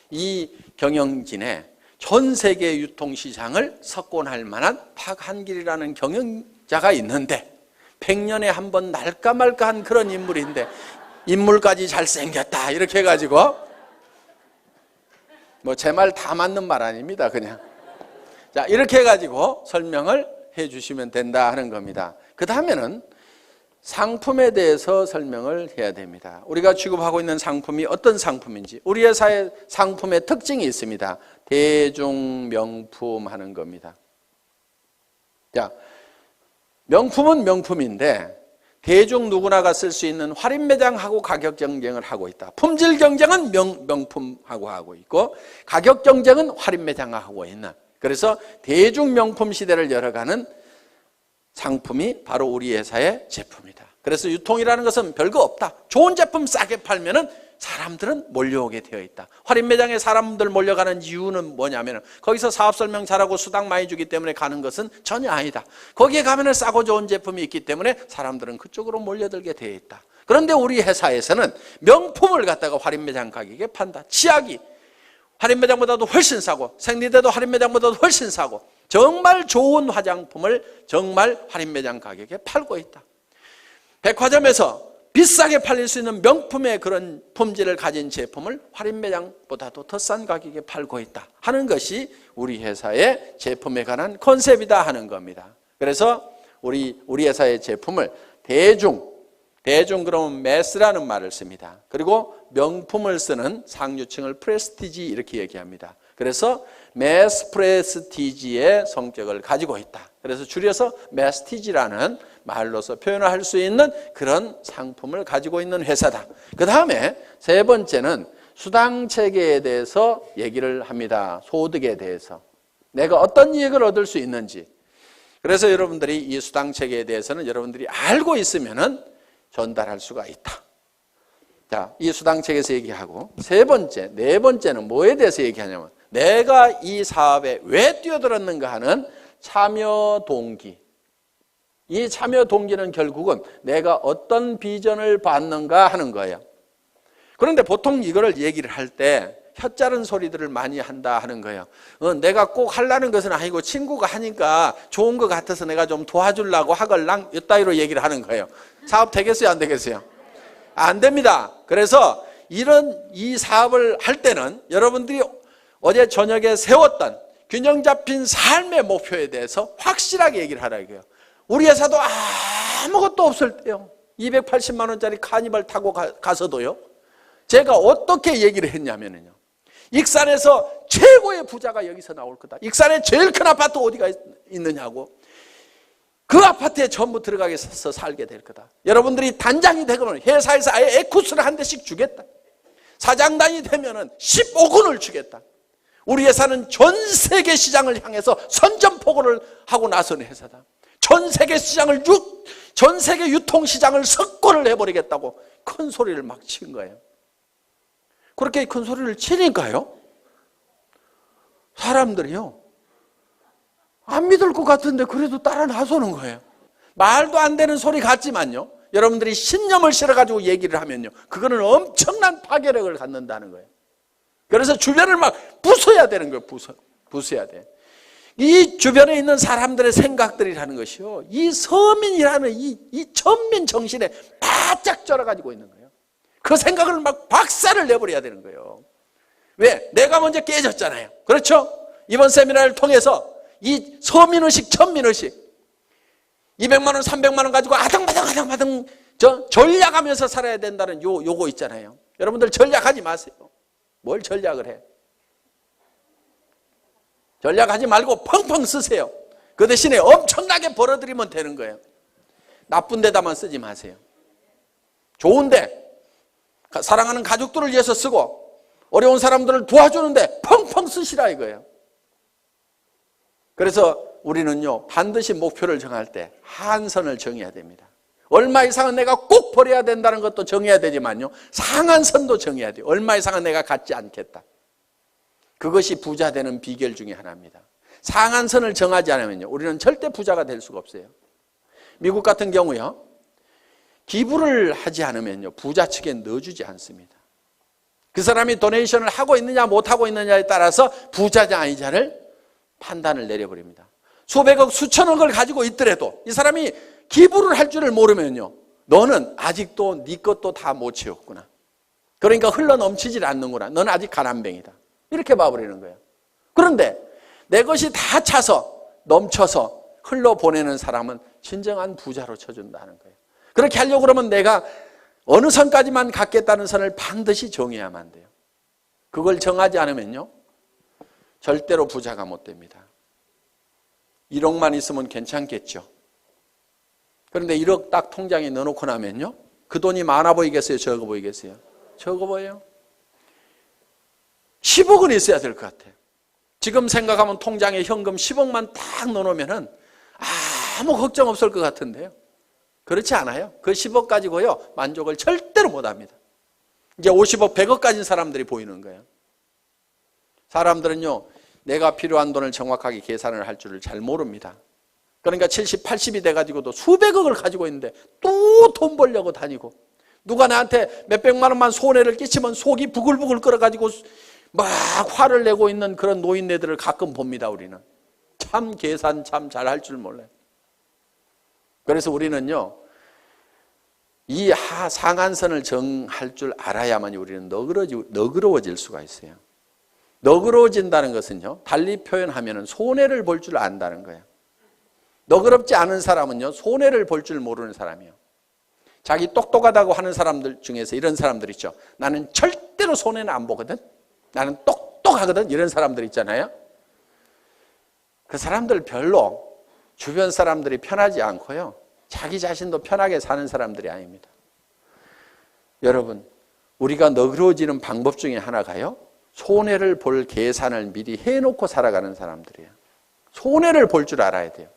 이 경영진의 전 세계 유통시장을 석권할 만한 박한길이라는 경영자가 있는데 100년에 한 번 날까 말까한 그런 인물인데 인물까지 잘생겼다 이렇게 해가지고, 뭐 제 말 다 맞는 말 아닙니다. 그냥 자 이렇게 해가지고 설명을 해주시면 된다 하는 겁니다. 그 다음에는 상품에 대해서 설명을 해야 됩니다. 우리가 취급하고 있는 상품이 어떤 상품인지, 우리 회사의 상품의 특징이 있습니다. 대중명품 하는 겁니다. 자, 명품은 명품인데 대중 누구나가 쓸 수 있는 할인매장하고 가격 경쟁을 하고 있다. 품질 경쟁은 명품하고 하고 있고, 가격 경쟁은 할인매장하고 있는, 그래서 대중명품 시대를 열어가는 상품이 바로 우리 회사의 제품이다. 그래서 유통이라는 것은 별거 없다. 좋은 제품 싸게 팔면은 사람들은 몰려오게 되어 있다. 할인 매장에 사람들 몰려가는 이유는 뭐냐면 거기서 사업 설명 잘하고 수당 많이 주기 때문에 가는 것은 전혀 아니다. 거기에 가면은 싸고 좋은 제품이 있기 때문에 사람들은 그쪽으로 몰려들게 되어 있다. 그런데 우리 회사에서는 명품을 갖다가 할인 매장 가격에 판다. 치약이 할인 매장보다도 훨씬 싸고, 생리대도 할인 매장보다도 훨씬 싸고, 정말 좋은 화장품을 정말 할인 매장 가격에 팔고 있다. 백화점에서 비싸게 팔릴 수 있는 명품의 그런 품질을 가진 제품을 할인 매장보다도 더 싼 가격에 팔고 있다 하는 것이 우리 회사의 제품에 관한 컨셉이다 하는 겁니다. 그래서 우리 회사의 제품을 대중 그러면 매스라는 말을 씁니다. 그리고 명품을 쓰는 상류층을 프레스티지 이렇게 얘기합니다. 그래서 매스 프레스티지의 성격을 가지고 있다. 그래서 줄여서 매스티지라는 말로서 표현할 수 있는 그런 상품을 가지고 있는 회사다. 그 다음에 세 번째는 수당 체계에 대해서 얘기를 합니다. 소득에 대해서 내가 어떤 이익을 얻을 수 있는지. 그래서 여러분들이 이 수당 체계에 대해서는 여러분들이 알고 있으면은 전달할 수가 있다. 자, 이 수당 체계에서 얘기하고, 네 번째는 뭐에 대해서 얘기하냐면 내가 이 사업에 왜 뛰어들었는가 하는 참여 동기. 이 참여 동기는 결국은 내가 어떤 비전을 받는가 하는 거예요. 그런데 보통 이거를 얘기를 할 때 혀짜른 소리들을 많이 한다 하는 거예요. 내가 꼭 하려는 것은 아니고 친구가 하니까 좋은 것 같아서 내가 좀 도와주려고 하걸랑 이따위로 얘기를 하는 거예요. 사업 되겠어요, 안 되겠어요? 안 됩니다. 그래서 이 사업을 할 때는 여러분들이 어제 저녁에 세웠던 균형 잡힌 삶의 목표에 대해서 확실하게 얘기를 하라 이거예요. 우리 회사도 아무것도 없을 때요, 280만 원짜리 카니발 타고 가서도요, 제가 어떻게 얘기를 했냐면요, 익산에서 최고의 부자가 여기서 나올 거다. 익산에 제일 큰 아파트 어디가 있느냐고. 그 아파트에 전부 들어가서 살게 될 거다. 여러분들이 단장이 되거나 회사에서 아예 에쿠스를 한 대씩 주겠다. 사장단이 되면은 15군을 주겠다. 우리 회사는 전 세계 시장을 향해서 선전포고를 하고 나서는 회사다. 전 세계 시장을 전 세계 유통 시장을 석권을 해버리겠다고 큰 소리를 막 친 거예요. 그렇게 큰 소리를 치니까요, 사람들이요, 안 믿을 것 같은데 그래도 따라 나서는 거예요. 말도 안 되는 소리 같지만요, 여러분들이 신념을 실어가지고 얘기를 하면요, 그거는 엄청난 파괴력을 갖는다는 거예요. 그래서 주변을 막 부숴야 되는 거예요. 부숴야 돼. 이 주변에 있는 사람들의 생각들이라는 것이요, 이 서민이라는 이 천민 정신에 바짝 쩔어가지고 있는 거예요. 그 생각을 막 박살을 내버려야 되는 거예요. 왜? 내가 먼저 깨졌잖아요. 그렇죠? 이번 세미나를 통해서 이 서민의식, 천민의식, 200만 원, 300만 원 가지고 아등바등 전략하면서 살아야 된다는 요거 있잖아요. 여러분들 전략하지 마세요. 뭘 전략을 해? 전략하지 말고 펑펑 쓰세요. 그 대신에 엄청나게 벌어들이면 되는 거예요. 나쁜 데다만 쓰지 마세요. 좋은데, 사랑하는 가족들을 위해서 쓰고 어려운 사람들을 도와주는데 펑펑 쓰시라 이거예요. 그래서 우리는요, 반드시 목표를 정할 때 한선을 정해야 됩니다. 얼마 이상은 내가 꼭 버려야 된다는 것도 정해야 되지만요, 상한선도 정해야 돼요. 얼마 이상은 내가 갖지 않겠다. 그것이 부자 되는 비결 중에 하나입니다. 상한선을 정하지 않으면요, 우리는 절대 부자가 될 수가 없어요. 미국 같은 경우요, 기부를 하지 않으면요, 부자 측에 넣어주지 않습니다. 그 사람이 도네이션을 하고 있느냐 못하고 있느냐에 따라서 부자냐 아니냐를 판단을 내려버립니다. 수백억 수천억을 가지고 있더라도 이 사람이 기부를 할 줄을 모르면요, 너는 아직도 네 것도 다 못 채웠구나. 그러니까 흘러넘치질 않는구나. 너는 아직 가난뱅이다. 이렇게 봐버리는 거예요. 그런데 내 것이 다 차서 넘쳐서 흘러보내는 사람은 진정한 부자로 쳐준다는 거예요. 그렇게 하려고 그러면 내가 어느 선까지만 갖겠다는 선을 반드시 정해야만 돼요. 그걸 정하지 않으면요, 절대로 부자가 못 됩니다. 1억만 있으면 괜찮겠죠. 그런데 1억 딱 통장에 넣어놓고 나면요, 그 돈이 많아 보이겠어요? 적어 보이겠어요? 적어 보여요. 10억은 있어야 될 것 같아요. 지금 생각하면 통장에 현금 10억만 딱 넣어놓으면 아무 걱정 없을 것 같은데요. 그렇지 않아요. 그 10억 가지고요, 만족을 절대로 못합니다. 이제 50억, 100억 가진 사람들이 보이는 거예요. 사람들은요, 내가 필요한 돈을 정확하게 계산을 할 줄을 잘 모릅니다. 그러니까 70, 80이 돼가지고도 수백억을 가지고 있는데 또 돈 벌려고 다니고, 누가 나한테 몇백만 원만 손해를 끼치면 속이 부글부글 끓어가지고 막 화를 내고 있는 그런 노인네들을 가끔 봅니다. 우리는 참 계산 참 잘할 줄 몰라요. 그래서 우리는요, 이 상한선을 정할 줄 알아야만 우리는 너그러워질 수가 있어요. 너그러워진다는 것은요, 달리 표현하면 손해를 볼 줄 안다는 거예요. 너그럽지 않은 사람은요, 손해를 볼 줄 모르는 사람이에요. 자기 똑똑하다고 하는 사람들 중에서 이런 사람들 있죠. 나는 절대로 손해는 안 보거든. 나는 똑똑하거든. 이런 사람들 있잖아요. 그 사람들 별로 주변 사람들이 편하지 않고요, 자기 자신도 편하게 사는 사람들이 아닙니다. 여러분, 우리가 너그러워지는 방법 중에 하나가요, 손해를 볼 계산을 미리 해놓고 살아가는 사람들이에요. 손해를 볼 줄 알아야 돼요.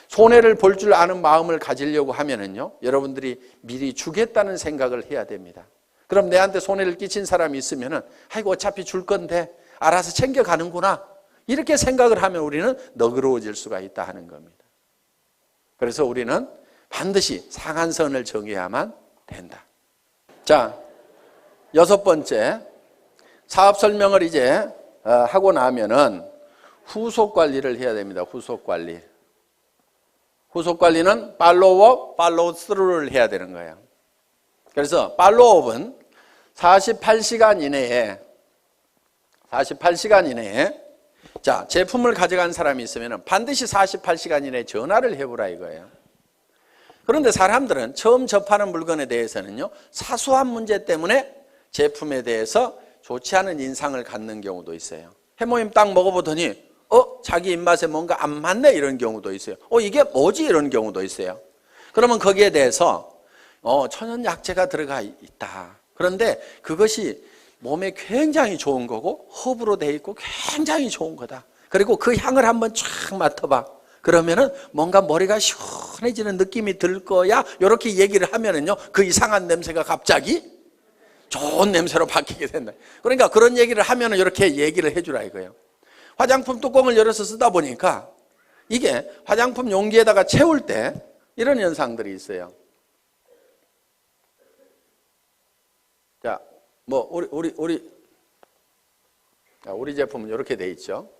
손해를 볼 줄 아는 마음을 가지려고 하면은요, 여러분들이 미리 주겠다는 생각을 해야 됩니다. 그럼 내한테 손해를 끼친 사람이 있으면은, 아이고 어차피 줄 건데 알아서 챙겨가는구나, 이렇게 생각을 하면 우리는 너그러워질 수가 있다 하는 겁니다. 그래서 우리는 반드시 상한선을 정해야만 된다. 자, 6번째, 사업 설명을 이제 하고 나면은 후속 관리를 해야 됩니다. 후속 관리. 후속 관리는 팔로우업, 팔로우 스루를 해야 되는 거예요. 그래서 팔로우업은 48시간 이내에 자, 제품을 가져간 사람이 있으면 반드시 48시간 이내에 전화를 해보라 이거예요. 그런데 사람들은 처음 접하는 물건에 대해서는요, 사소한 문제 때문에 제품에 대해서 좋지 않은 인상을 갖는 경우도 있어요. 해모임 딱 먹어보더니 자기 입맛에 뭔가 안 맞네 이런 경우도 있어요. 이게 뭐지 이런 경우도 있어요. 그러면 거기에 대해서 천연약재가 들어가 있다. 그런데 그것이 몸에 굉장히 좋은 거고 허브로 돼 있고 굉장히 좋은 거다. 그리고 그 향을 한번 쫙 맡아봐. 그러면은 뭔가 머리가 시원해지는 느낌이 들 거야. 이렇게 얘기를 하면은요, 그 이상한 냄새가 갑자기 좋은 냄새로 바뀌게 된다. 그러니까 그런 얘기를 하면은 이렇게 얘기를 해주라 이거예요. 화장품 뚜껑을 열어서 쓰다 보니까 이게 화장품 용기에다가 채울 때 이런 현상들이 있어요. 자, 뭐 우리 제품은 이렇게 돼 있죠.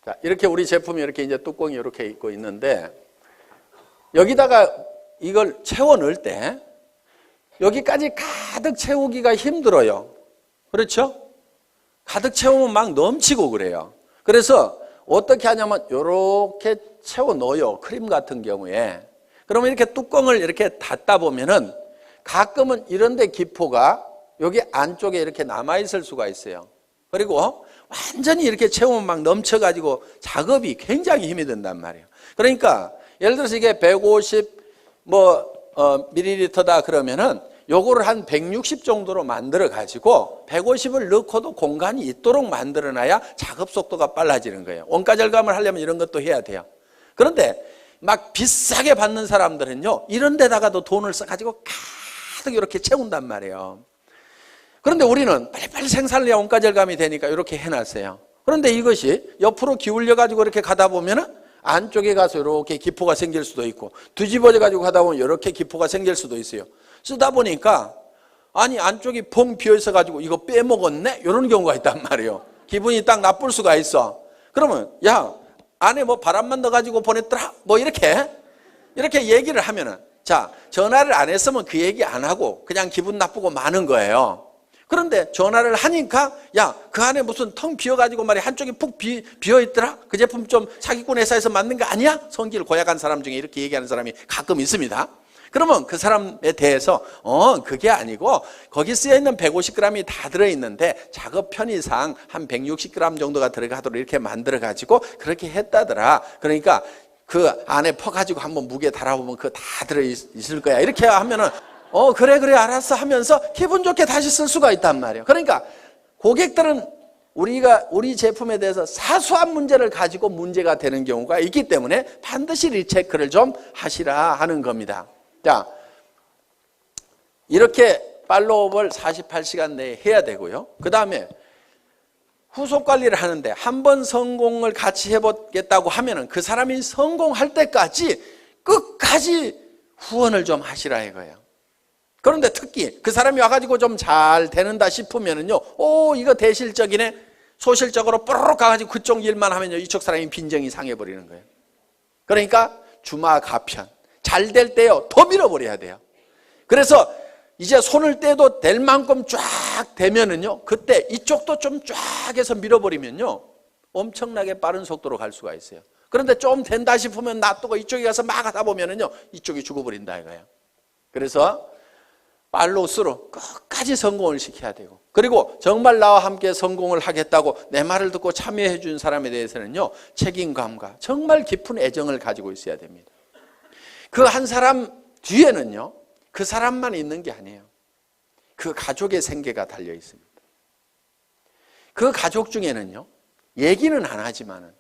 자, 이렇게 우리 제품이 이렇게 이제 뚜껑이 이렇게 있고 있는데 여기다가 이걸 채워 넣을 때 여기까지 가득 채우기가 힘들어요. 그렇죠? 가득 채우면 막 넘치고 그래요. 그래서 어떻게 하냐면 이렇게 채워 넣어요. 크림 같은 경우에. 그러면 이렇게 뚜껑을 이렇게 닫다 보면은 가끔은 이런데 기포가 여기 안쪽에 이렇게 남아있을 수가 있어요. 그리고 완전히 이렇게 채우면 막 넘쳐가지고 작업이 굉장히 힘이 든단 말이에요. 그러니까 예를 들어서 이게 150 밀리리터다 그러면은 요거를 한 160 정도로 만들어 가지고 150을 넣고도 공간이 있도록 만들어 놔야 작업 속도가 빨라지는 거예요. 원가 절감을 하려면 이런 것도 해야 돼요. 그런데 막 비싸게 받는 사람들은요, 이런 데다가도 돈을 써 가지고 가득 이렇게 채운단 말이에요. 그런데 우리는 빨리빨리 생산을 해야 원가 절감이 되니까 이렇게 해놨어요. 그런데 이것이 옆으로 기울여 가지고 이렇게 가다 보면은 안쪽에 가서 이렇게 기포가 생길 수도 있고, 뒤집어져 가지고 가다 보면 이렇게 기포가 생길 수도 있어요. 쓰다 보니까 아니 안쪽이 펑 비어 있어 가지고 이거 빼먹었네 이런 경우가 있단 말이에요. 기분이 딱 나쁠 수가 있어. 그러면 야, 안에 뭐 바람만 넣어 가지고 보냈더라 뭐 이렇게 얘기를 하면은, 자, 전화를 안 했으면 그 얘기 안 하고 그냥 기분 나쁘고 마는 거예요. 그런데 전화를 하니까 야, 그 안에 무슨 텅 비어가지고 말이야 한쪽이 푹 비어있더라? 그 제품 좀 사기꾼 회사에서 만든 거 아니야? 성질 고약한 사람 중에 이렇게 얘기하는 사람이 가끔 있습니다. 그러면 그 사람에 대해서 그게 아니고 거기 쓰여있는 150g이 다 들어있는데 작업 편의상 한 160g 정도가 들어가도록 이렇게 만들어가지고 그렇게 했다더라. 그러니까 그 안에 퍼가지고 한번 무게 달아보면 그거 다 들어있을 거야. 이렇게 하면은 그래 알았어 하면서 기분 좋게 다시 쓸 수가 있단 말이에요. 그러니까 고객들은 우리 제품에 대해서 사소한 문제를 가지고 문제가 되는 경우가 있기 때문에 반드시 리체크를 좀 하시라 하는 겁니다. 자, 이렇게 팔로우업을 48시간 내에 해야 되고요. 그 다음에 후속 관리를 하는데 한 번 성공을 같이 해보겠다고 하면은 그 사람이 성공할 때까지 끝까지 후원을 좀 하시라 이거예요. 그런데 특히 그 사람이 와가지고 좀 잘 되는다 싶으면은요, 이거 대실적이네. 소실적으로 뽀로록 가가지고 그쪽 일만 하면요, 이쪽 사람이 빈정이 상해버리는 거예요. 그러니까 주마가편. 잘 될 때요, 더 밀어버려야 돼요. 그래서 이제 손을 떼도 될 만큼 쫙 되면은요, 그때 이쪽도 좀 쫙 해서 밀어버리면요, 엄청나게 빠른 속도로 갈 수가 있어요. 그런데 좀 된다 싶으면 놔두고 이쪽에 가서 막 하다 보면은요, 이쪽이 죽어버린다 이거예요. 그래서 팔로우스루 끝까지 성공을 시켜야 되고, 그리고 정말 나와 함께 성공을 하겠다고 내 말을 듣고 참여해 준 사람에 대해서는요, 책임감과 정말 깊은 애정을 가지고 있어야 됩니다. 그 한 사람 뒤에는요, 그 사람만 있는 게 아니에요. 그 가족의 생계가 달려 있습니다. 그 가족 중에는요, 얘기는 안 하지만은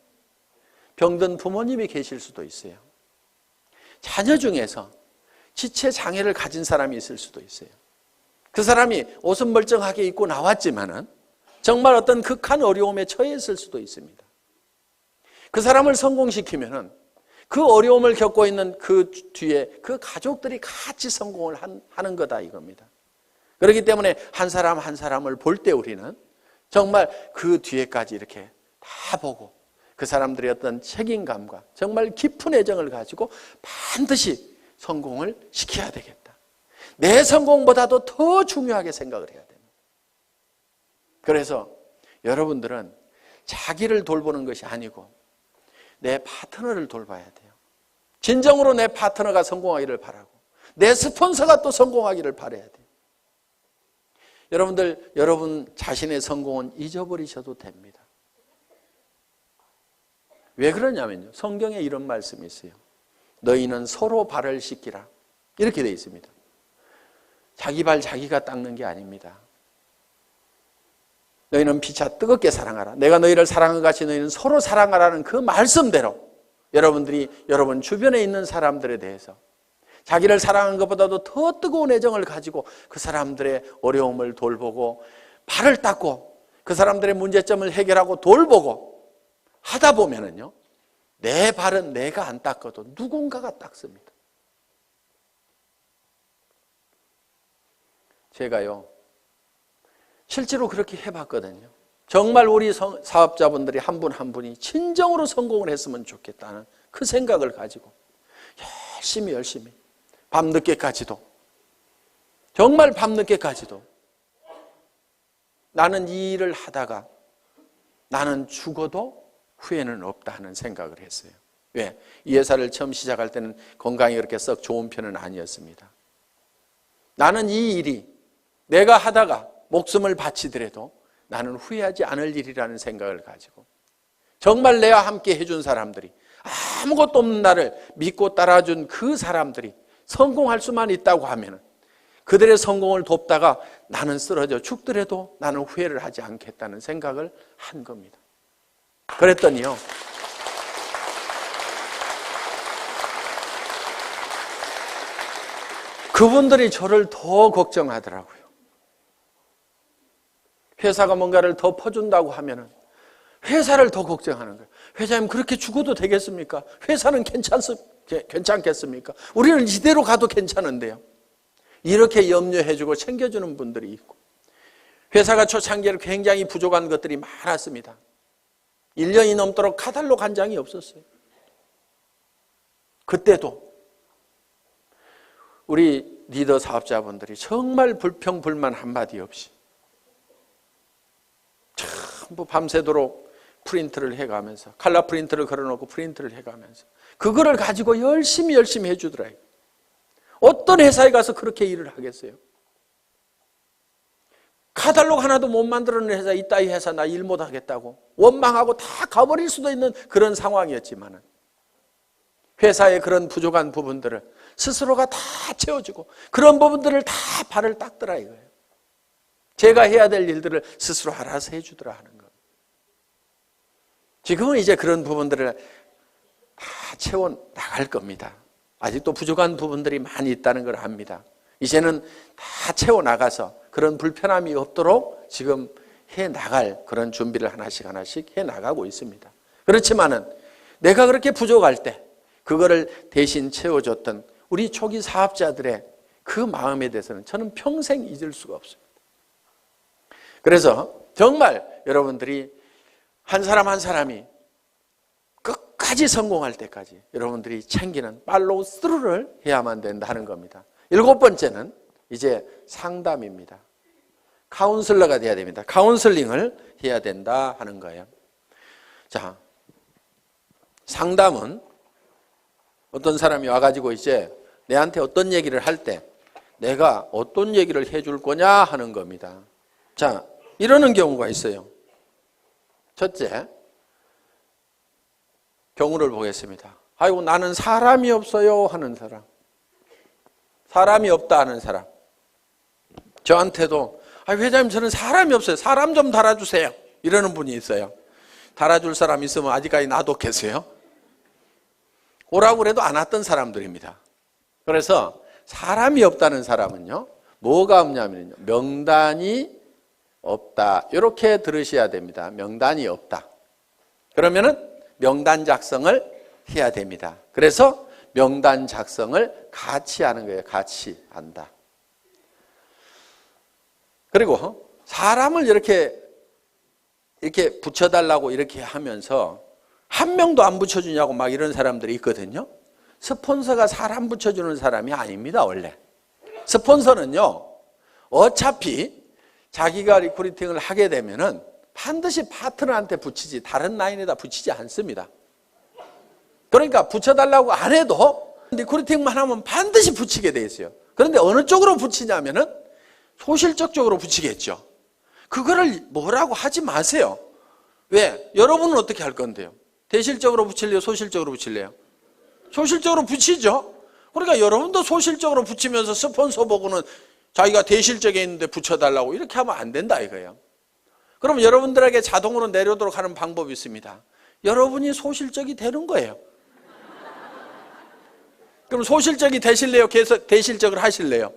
병든 부모님이 계실 수도 있어요. 자녀 중에서 지체 장애를 가진 사람이 있을 수도 있어요. 그 사람이 옷은 멀쩡하게 입고 나왔지만은 정말 어떤 극한 어려움에 처해 있을 수도 있습니다. 그 사람을 성공시키면은 그 어려움을 겪고 있는 그 뒤에 그 가족들이 같이 성공을 하는 거다 이겁니다. 그렇기 때문에 한 사람 한 사람을 볼 때 우리는 정말 그 뒤에까지 이렇게 다 보고 그 사람들의 어떤 책임감과 정말 깊은 애정을 가지고 반드시 성공을 시켜야 되겠다. 내 성공보다도 더 중요하게 생각을 해야 됩니다. 그래서 여러분들은 자기를 돌보는 것이 아니고 내 파트너를 돌봐야 돼요. 진정으로 내 파트너가 성공하기를 바라고 내 스폰서가 또 성공하기를 바라야 돼요. 여러분들, 여러분 자신의 성공은 잊어버리셔도 됩니다. 왜 그러냐면요. 성경에 이런 말씀이 있어요. 너희는 서로 발을 씻기라. 이렇게 되어 있습니다. 자기 발 자기가 닦는 게 아닙니다. 너희는 피차 뜨겁게 사랑하라. 내가 너희를 사랑한 것 같이 너희는 서로 사랑하라는 그 말씀대로 여러분들이 여러분 주변에 있는 사람들에 대해서 자기를 사랑하는 것보다도 더 뜨거운 애정을 가지고 그 사람들의 어려움을 돌보고 발을 닦고 그 사람들의 문제점을 해결하고 돌보고 하다 보면은요, 내 발은 내가 안 닦아도 누군가가 닦습니다. 제가요, 실제로 그렇게 해봤거든요. 정말 우리 사업자분들이 한 분 한 분이 진정으로 성공을 했으면 좋겠다는 그 생각을 가지고 열심히 밤늦게까지도, 정말 밤늦게까지도 나는 이 일을 하다가 나는 죽어도 후회는 없다 하는 생각을 했어요. 왜? 이 회사를 처음 시작할 때는 건강이 그렇게 썩 좋은 편은 아니었습니다. 나는 이 일이 내가 하다가 목숨을 바치더라도 나는 후회하지 않을 일이라는 생각을 가지고 정말 내와 함께 해준 사람들이 아무것도 없는 나를 믿고 따라준 그 사람들이 성공할 수만 있다고 하면 그들의 성공을 돕다가 나는 쓰러져 죽더라도 나는 후회를 하지 않겠다는 생각을 한 겁니다. 그랬더니요, 그분들이 저를 더 걱정하더라고요. 회사가 뭔가를 더 퍼준다고 하면은 회사를 더 걱정하는 거예요. 회장님 그렇게 죽어도 되겠습니까? 회사는 괜찮겠습니까? 우리는 이대로 가도 괜찮은데요. 이렇게 염려해주고 챙겨주는 분들이 있고, 회사가 초창기에 굉장히 부족한 것들이 많았습니다. 1년이 넘도록 카탈로그 한 장이 없었어요. 그때도 우리 리더 사업자분들이 정말 불평불만 한마디 없이 전부 밤새도록 프린트를 해가면서, 칼라 프린트를 걸어놓고 프린트를 해가면서 그거를 가지고 열심히 해주더라고요. 어떤 회사에 가서 그렇게 일을 하겠어요? 카탈로그 하나도 못 만들어낸 회사, 이따위 회사 나 일 못하겠다고 원망하고 다 가버릴 수도 있는 그런 상황이었지만 회사의 그런 부족한 부분들을 스스로가 다 채워주고 그런 부분들을 다 발을 닦더라 이거예요. 제가 해야 될 일들을 스스로 알아서 해주더라 하는 것. 지금은 이제 그런 부분들을 다 채워나갈 겁니다. 아직도 부족한 부분들이 많이 있다는 걸 압니다. 이제는 다 채워나가서 그런 불편함이 없도록 지금 해나갈 그런 준비를 하나씩 해나가고 있습니다. 그렇지만은 내가 그렇게 부족할 때 그거를 대신 채워줬던 우리 초기 사업자들의 그 마음에 대해서는 저는 평생 잊을 수가 없습니다. 그래서 정말 여러분들이 한 사람 한 사람이 끝까지 성공할 때까지 여러분들이 챙기는 팔로우 스루를 해야만 된다는 겁니다. 7번째는 이제 상담입니다. 카운슬러가 돼야 됩니다. 카운슬링을 해야 된다 하는 거예요. 자, 상담은 어떤 사람이 와가지고 이제 내한테 어떤 얘기를 할 때 내가 어떤 얘기를 해줄 거냐 하는 겁니다. 자, 이러는 경우가 있어요. 첫째, 경우를 보겠습니다. 아이고 나는 사람이 없어요 하는 사람, 사람이 없다 하는 사람. 저한테도 회장님 저는 사람이 없어요. 사람 좀 달아주세요. 이러는 분이 있어요. 달아줄 사람 있으면 아직까지 놔뒀겠어요? 오라고 그래도 안 왔던 사람들입니다. 그래서 사람이 없다는 사람은요, 뭐가 없냐면요, 명단이 없다. 이렇게 들으셔야 됩니다. 명단이 없다. 그러면은 명단 작성을 해야 됩니다. 그래서 명단 작성을 같이 하는 거예요. 같이 한다. 그리고 사람을 이렇게 붙여달라고 이렇게 하면서 한 명도 안 붙여주냐고 막 이런 사람들이 있거든요. 스폰서가 사람 붙여주는 사람이 아닙니다, 원래. 스폰서는요, 어차피 자기가 리크루팅을 하게 되면은 반드시 파트너한테 붙이지 다른 라인에다 붙이지 않습니다. 그러니까 붙여달라고 안 해도 리크루팅만 하면 반드시 붙이게 돼 있어요. 그런데 어느 쪽으로 붙이냐면은 소실적 쪽으로 붙이겠죠. 그거를 뭐라고 하지 마세요. 왜? 여러분은 어떻게 할 건데요? 대실적으로 붙일래요? 소실적으로 붙일래요? 소실적으로 붙이죠. 그러니까 여러분도 소실적으로 붙이면서 스폰서 보고는 자기가 대실적에 있는데 붙여달라고 이렇게 하면 안 된다 이거예요. 그럼 여러분들에게 자동으로 내려오도록 하는 방법이 있습니다. 여러분이 소실적이 되는 거예요. 그럼 소실적이 되실래요? 계속 대실적을 하실래요?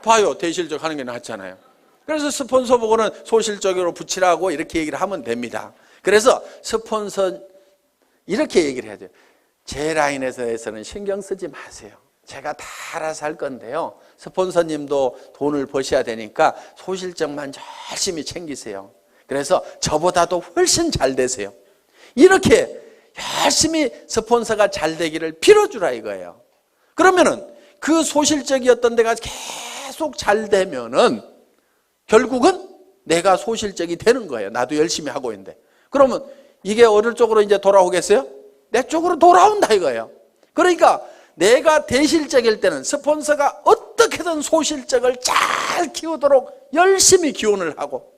봐요. 대실적 하는 게 낫잖아요. 그래서 스폰서 보고는 소실적으로 붙이라고 이렇게 얘기를 하면 됩니다. 그래서 스폰서 이렇게 얘기를 해야 돼요. 제 라인에서는 신경 쓰지 마세요. 제가 다 알아서 할 건데요. 스폰서님도 돈을 버셔야 되니까 소실적만 열심히 챙기세요. 그래서 저보다도 훨씬 잘 되세요. 이렇게 열심히 스폰서가 잘 되기를 빌어주라 이거예요. 그러면은 그 소실적이었던 데가 계속 잘 되면은 결국은 내가 소실적이 되는 거예요. 나도 열심히 하고 있는데. 그러면 이게 어느 쪽으로 이제 돌아오겠어요? 내 쪽으로 돌아온다 이거예요. 그러니까 내가 대실적일 때는 스폰서가 어떻게든 소실적을 잘 키우도록 열심히 기원을 하고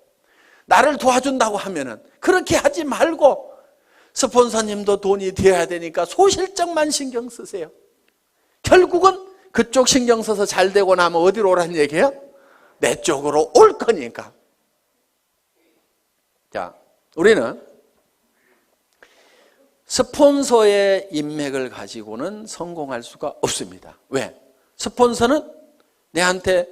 나를 도와준다고 하면은 그렇게 하지 말고 스폰서님도 돈이 되어야 되니까 소실적만 신경 쓰세요. 결국은 그쪽 신경 써서 잘 되고 나면 어디로 오라는 얘기예요? 내 쪽으로 올 거니까. 자, 우리는 스폰서의 인맥을 가지고는 성공할 수가 없습니다. 왜? 스폰서는 내한테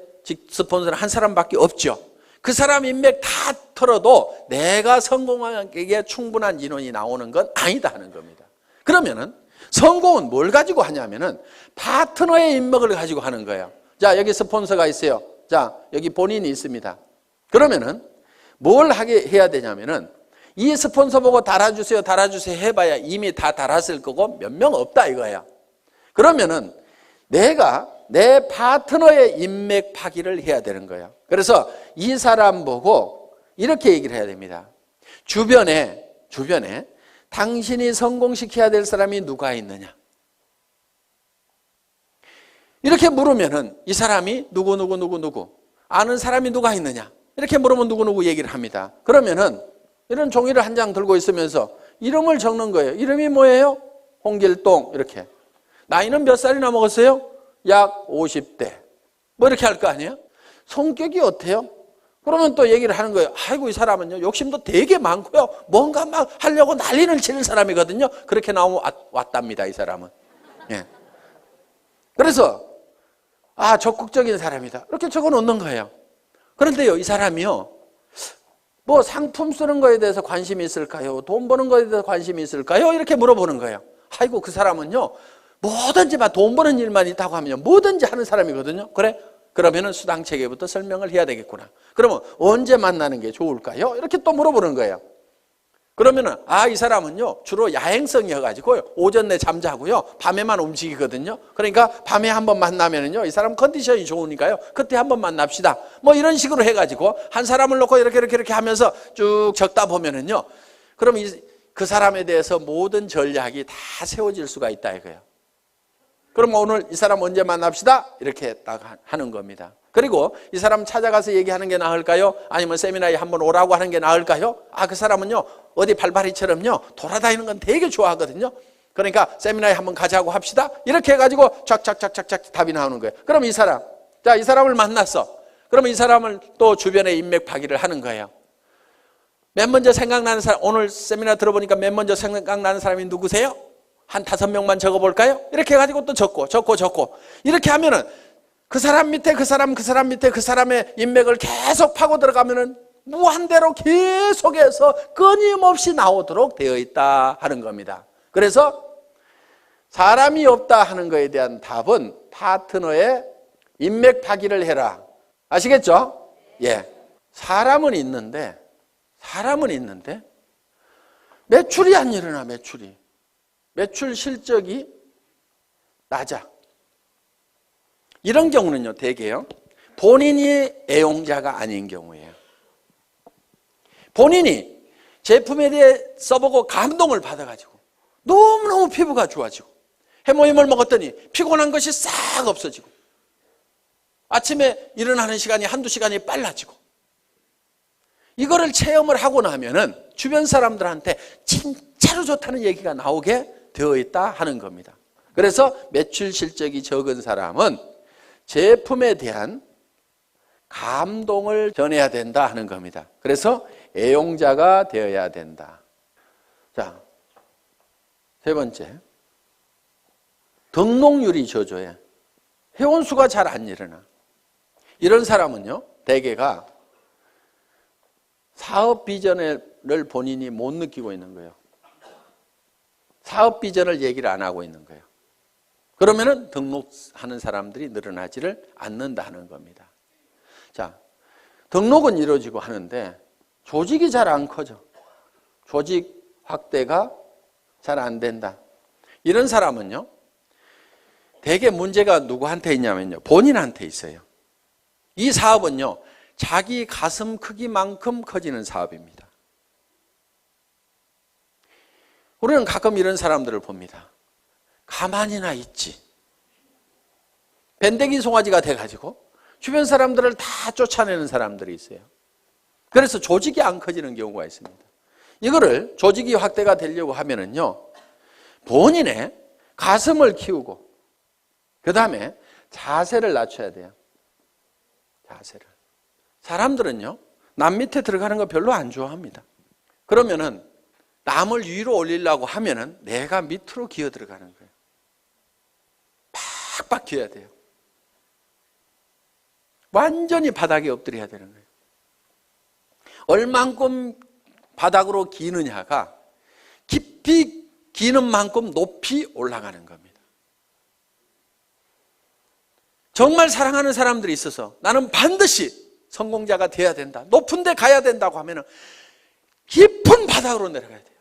스폰서는 한 사람밖에 없죠. 그 사람 인맥 다 털어도 내가 성공하기에 충분한 인원이 나오는 건 아니다 하는 겁니다. 그러면은 성공은 뭘 가지고 하냐면은 파트너의 인맥을 가지고 하는 거예요. 자, 여기 스폰서가 있어요. 자, 여기 본인이 있습니다. 그러면은 뭘 해야 되냐면은 이 스폰서 보고 달아주세요 해봐야 이미 다 달았을 거고 몇 명 없다 이거야. 그러면은 내가 내 파트너의 인맥 파기를 해야 되는 거예요. 그래서 이 사람 보고 이렇게 얘기를 해야 됩니다. 주변에 당신이 성공시켜야 될 사람이 누가 있느냐. 이렇게 물으면은 이 사람이 누구 아는 사람이 누가 있느냐. 이렇게 물으면 누구 얘기를 합니다. 그러면은 이런 종이를 한 장 들고 있으면서 이름을 적는 거예요. 이름이 뭐예요? 홍길동 이렇게. 나이는 몇 살이나 먹었어요? 약 50대. 뭐 이렇게 할 거 아니에요? 성격이 어때요? 그러면 또 얘기를 하는 거예요. 아이고 이 사람은요 욕심도 되게 많고요. 뭔가 막 하려고 난리를 치는 사람이거든요. 그렇게 나오면 왔답니다 이 사람은. 예. 그래서 적극적인 사람이다. 이렇게 적어 놓는 거예요. 그런데요 이 사람이요. 뭐 상품 쓰는 거에 대해서 관심이 있을까요? 돈 버는 거에 대해서 관심이 있을까요? 이렇게 물어보는 거예요. 아이고 그 사람은요 뭐든지 막 돈 버는 일만 있다고 하면 뭐든지 하는 사람이거든요. 그래? 그러면은 수당 체계부터 설명을 해야 되겠구나. 그러면 언제 만나는 게 좋을까요? 이렇게 또 물어보는 거예요. 그러면은 이 사람은요 주로 야행성이어가지고요 오전 내 잠자고요 밤에만 움직이거든요. 그러니까 밤에 한번 만나면은요 이 사람 컨디션이 좋으니까요 그때 한번 만납시다. 뭐 이런 식으로 해가지고 한 사람을 놓고 이렇게 하면서 쭉 적다 보면은요 그럼 그 사람에 대해서 모든 전략이 다 세워질 수가 있다 이거예요. 그럼 오늘 이 사람 언제 만납시다 이렇게 딱 하는 겁니다. 그리고 이 사람 찾아가서 얘기하는 게 나을까요? 아니면 세미나에 한번 오라고 하는 게 나을까요? 그 사람은요 어디 발바리처럼요 돌아다니는 건 되게 좋아하거든요. 그러니까 세미나에 한번 가자고 합시다. 이렇게 해가지고 쫙쫙 답이 나오는 거예요. 그럼 이 사람을 만났어. 그럼 이 사람을 또 주변에 인맥 파기를 하는 거예요. 맨 먼저 생각나는 사람, 오늘 세미나 들어보니까 맨 먼저 생각나는 사람이 누구세요? 한 5명만 적어볼까요? 이렇게 해가지고 또 적고 이렇게 하면은 그 사람 밑에 그 사람의 인맥을 계속 파고 들어가면은 무한대로 계속해서 끊임없이 나오도록 되어 있다 하는 겁니다. 그래서 사람이 없다 하는 것에 대한 답은 파트너의 인맥 파기를 해라. 아시겠죠? 예. 사람은 있는데 매출이 안 일어나. 매출 실적이 낮아. 이런 경우는요, 대개요, 본인이 애용자가 아닌 경우예요. 본인이 제품에 대해 써보고 감동을 받아가지고 너무너무 피부가 좋아지고 해모임을 먹었더니 피곤한 것이 싹 없어지고 아침에 일어나는 시간이 한두 시간이 빨라지고 이거를 체험을 하고 나면은 주변 사람들한테 진짜로 좋다는 얘기가 나오게 되어 있다 하는 겁니다. 그래서 매출 실적이 적은 사람은 제품에 대한 감동을 전해야 된다 하는 겁니다. 그래서 애용자가 되어야 된다. 자, 세 번째, 등록률이 저조해. 회원수가 잘 안 일어나. 이런 사람은요, 대개가 사업 비전을 본인이 못 느끼고 있는 거예요. 사업 비전을 얘기를 안 하고 있는 거예요. 그러면은 등록하는 사람들이 늘어나지를 않는다는 겁니다. 자, 등록은 이루어지고 하는데 조직이 잘 안 커져. 조직 확대가 잘 안 된다. 이런 사람은요, 대개 문제가 누구한테 있냐면요, 본인한테 있어요. 이 사업은요, 자기 가슴 크기만큼 커지는 사업입니다. 우리는 가끔 이런 사람들을 봅니다. 가만히나 있지. 밴댕이 송아지가 돼가지고 주변 사람들을 다 쫓아내는 사람들이 있어요. 그래서 조직이 안 커지는 경우가 있습니다. 이거를 조직이 확대가 되려고 하면은요, 본인의 가슴을 키우고 그 다음에 자세를 낮춰야 돼요. 자세를. 사람들은요, 남 밑에 들어가는 거 별로 안 좋아합니다. 그러면은 남을 위로 올리려고 하면은 내가 밑으로 기어 들어가는 거예요. 팍팍 기어야 돼요. 완전히 바닥에 엎드려야 되는 거예요. 얼만큼 바닥으로 기느냐가 깊이 기는 만큼 높이 올라가는 겁니다. 정말 사랑하는 사람들이 있어서 나는 반드시 성공자가 돼야 된다, 높은 데 가야 된다고 하면 깊은 바닥으로 내려가야 돼요.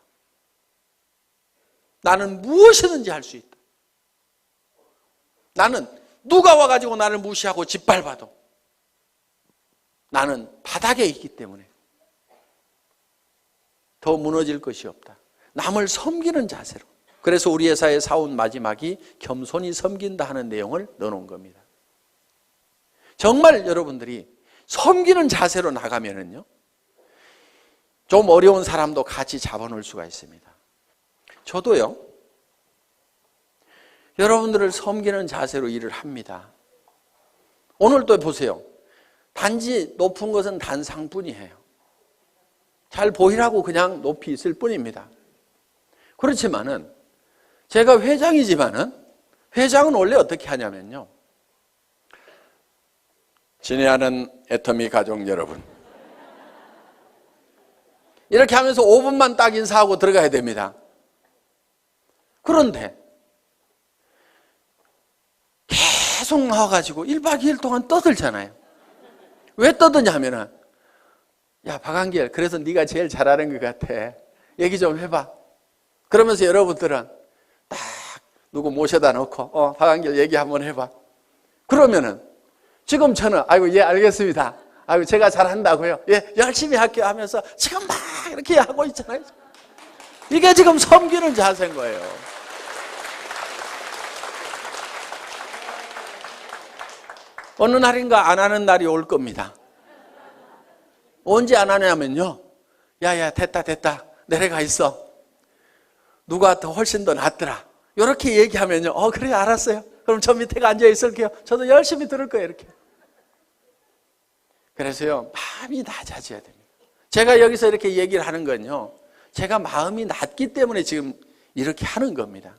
나는 무엇이든지 할 수 있다. 나는 누가 와가지고 나를 무시하고 짓밟아도 나는 바닥에 있기 때문에 더 무너질 것이 없다. 남을 섬기는 자세로. 그래서 우리 회사의 사원 마지막이 겸손히 섬긴다 하는 내용을 넣어놓은 겁니다. 정말 여러분들이 섬기는 자세로 나가면은요, 좀 어려운 사람도 같이 잡아놓을 수가 있습니다. 저도요, 여러분들을 섬기는 자세로 일을 합니다. 오늘도 보세요. 단지 높은 것은 단상뿐이에요. 잘 보이라고 그냥 높이 있을 뿐입니다. 그렇지만은 제가 회장이지만은 회장은 원래 어떻게 하냐면요, 친애하는 애터미 가족 여러분, 이렇게 하면서 5분만 딱 인사하고 들어가야 됩니다. 그런데 계속 나와가지고 1박 2일 동안 떠들잖아요. 왜 떠드냐면은, 야 박한길, 그래서 네가 제일 잘하는 것 같아, 얘기 좀 해봐. 그러면서 여러분들은 딱 누구 모셔다 놓고 박한길 얘기 한번 해봐. 그러면은 지금 저는 아이고 예 알겠습니다, 아이고 제가 잘한다고요, 예 열심히 할게요 하면서 지금 막 이렇게 하고 있잖아요. 이게 지금 섬기는 자세인 거예요. 어느 날인가 안 하는 날이 올 겁니다. 언제 안 하냐면요, 야야 됐다 내려가 있어, 누가 더 훨씬 더 낫더라, 이렇게 얘기하면요, 그래 알았어요, 그럼 저 밑에 앉아 있을게요, 저도 열심히 들을 거예요, 이렇게. 그래서요, 마음이 낮아져야 됩니다. 제가 여기서 이렇게 얘기를 하는 건요, 제가 마음이 낮기 때문에 지금 이렇게 하는 겁니다.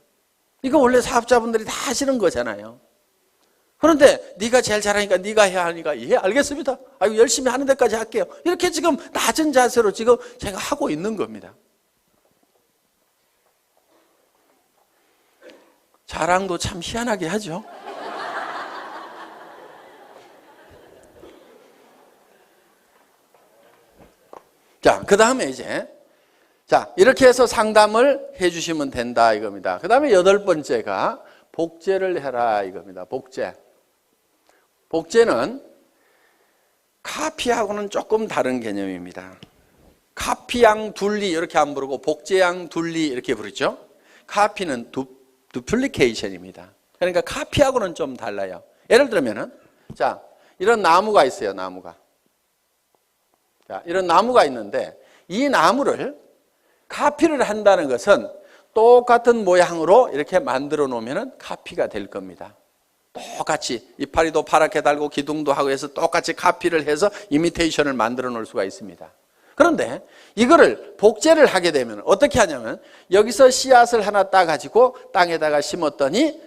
이거 원래 사업자분들이 다 하시는 거잖아요. 그런데 네가 제일 잘하니까 네가 해야 하니까 예 알겠습니다. 아이고 열심히 하는 데까지 할게요. 이렇게 지금 낮은 자세로 지금 제가 하고 있는 겁니다. 자랑도 참 희한하게 하죠. 자, 그 다음에 이제 자 이렇게 해서 상담을 해주시면 된다 이겁니다. 그 다음에 8번째가 복제를 해라 이겁니다. 복제는 카피하고는 조금 다른 개념입니다. 카피양 둘리 이렇게 안 부르고 복제양 둘리 이렇게 부르죠. 카피는 두플리케이션입니다. 그러니까 카피하고는 좀 달라요. 예를 들면은 자 이런 나무가 있어요. 자, 이런 나무가 있는데 이 나무를 카피를 한다는 것은 똑같은 모양으로 이렇게 만들어 놓으면 카피가 될 겁니다. 똑같이 이파리도 파랗게 달고 기둥도 하고 해서 똑같이 카피를 해서 이미테이션을 만들어 놓을 수가 있습니다. 그런데 이거를 복제를 하게 되면 어떻게 하냐면 여기서 씨앗을 하나 따가지고 땅에다가 심었더니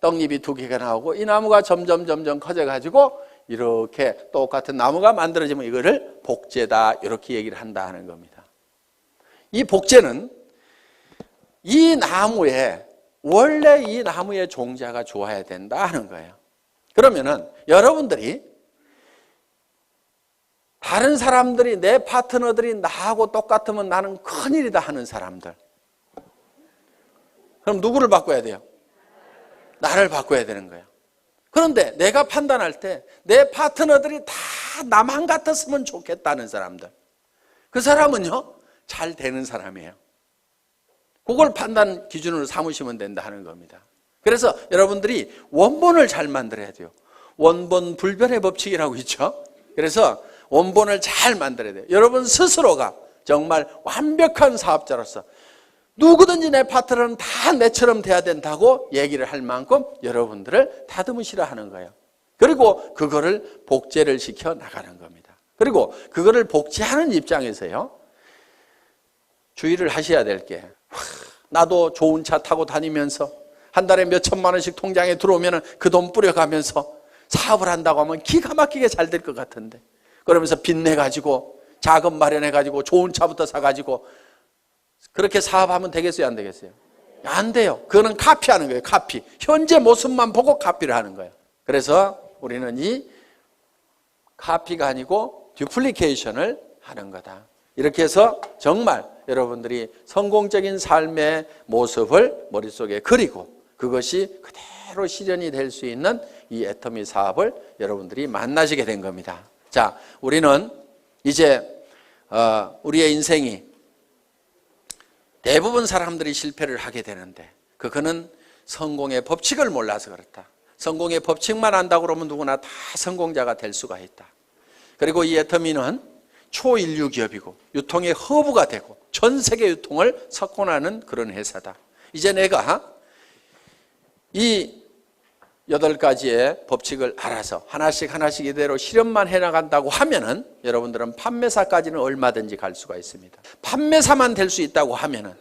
떡잎이 2개가 나오고 이 나무가 점점 커져가지고 이렇게 똑같은 나무가 만들어지면 이거를 복제다 이렇게 얘기를 한다 하는 겁니다. 이 복제는 이 나무에 원래 이 나무의 종자가 좋아야 된다 하는 거예요. 그러면은 여러분들이 다른 사람들이 내 파트너들이 나하고 똑같으면 나는 큰일이다 하는 사람들, 그럼 누구를 바꿔야 돼요? 나를 바꿔야 되는 거예요. 그런데 내가 판단할 때 내 파트너들이 다 나만 같았으면 좋겠다는 사람들, 그 사람은요 잘 되는 사람이에요. 그걸 판단 기준으로 삼으시면 된다 하는 겁니다. 그래서 여러분들이 원본을 잘 만들어야 돼요. 원본 불변의 법칙이라고 있죠. 그래서 원본을 잘 만들어야 돼요. 여러분 스스로가 정말 완벽한 사업자로서 누구든지 내 파트너는 다 내처럼 돼야 된다고 얘기를 할 만큼 여러분들을 다듬으시라 하는 거예요. 그리고 그거를 복제를 시켜 나가는 겁니다. 그리고 그거를 복제하는 입장에서요 주의를 하셔야 될 게, 나도 좋은 차 타고 다니면서 한 달에 몇 천만 원씩 통장에 들어오면 그 돈 뿌려가면서 사업을 한다고 하면 기가 막히게 잘 될 것 같은데, 그러면서 빚내가지고 자금 마련해가지고 좋은 차부터 사가지고 그렇게 사업하면 되겠어요? 안 되겠어요? 안 돼요. 그거는 카피하는 거예요. 카피. 현재 모습만 보고 카피를 하는 거예요. 그래서 우리는 이 카피가 아니고 듀플리케이션을 하는 거다. 이렇게 해서 정말 여러분들이 성공적인 삶의 모습을 머릿속에 그리고 그것이 그대로 실현이 될 수 있는 이 애터미 사업을 여러분들이 만나시게 된 겁니다. 자, 우리는 이제 우리의 인생이 대부분 사람들이 실패를 하게 되는데 그거는 성공의 법칙을 몰라서 그렇다. 성공의 법칙만 안다고 그러면 누구나 다 성공자가 될 수가 있다. 그리고 이 애터미는 초인류 기업이고 유통의 허브가 되고 전 세계 유통을 석권하는 그런 회사다. 이제 내가 이 8가지의 법칙을 알아서 하나씩 이대로 실현만 해나간다고 하면은 여러분들은 판매사까지는 얼마든지 갈 수가 있습니다. 판매사만 될 수 있다고 하면은,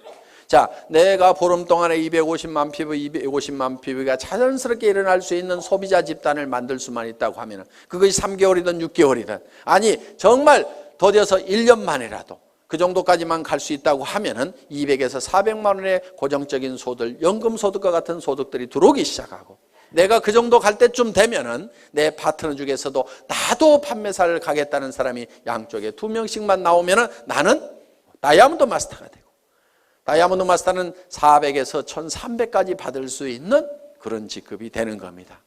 자, 내가 보름 동안에 250만 피부, 250만 피부가 자연스럽게 일어날 수 있는 소비자 집단을 만들 수만 있다고 하면은 그것이 3개월이든 6개월이든, 아니 정말 더뎌서 1년 만이라도 그 정도까지만 갈 수 있다고 하면은 200에서 400만 원의 고정적인 소득, 연금소득과 같은 소득들이 들어오기 시작하고, 내가 그 정도 갈 때쯤 되면은 내 파트너 중에서도 나도 판매사를 가겠다는 사람이 양쪽에 2명씩만 나오면은 나는 다이아몬드 마스터가 되고, 다이아몬드 마스터는 400에서 1300까지 받을 수 있는 그런 직급이 되는 겁니다.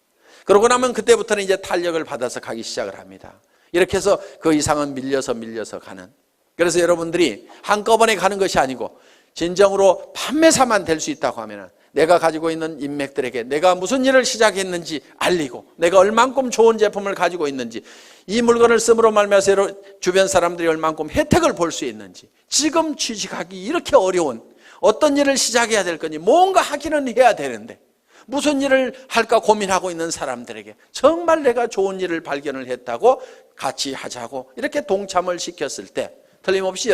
그러고 나면 그때부터는 이제 탄력을 받아서 가기 시작을 합니다. 이렇게 해서 그 이상은 밀려서 가는. 그래서 여러분들이 한꺼번에 가는 것이 아니고 진정으로 판매사만 될 수 있다고 하면은 내가 가지고 있는 인맥들에게 내가 무슨 일을 시작했는지 알리고, 내가 얼만큼 좋은 제품을 가지고 있는지, 이 물건을 씀으로 말미암아서 주변 사람들이 얼만큼 혜택을 볼 수 있는지, 지금 취직하기 이렇게 어려운 어떤 일을 시작해야 될 거니 뭔가 하기는 해야 되는데 무슨 일을 할까 고민하고 있는 사람들에게 정말 내가 좋은 일을 발견을 했다고 같이 하자고 이렇게 동참을 시켰을 때 틀림없이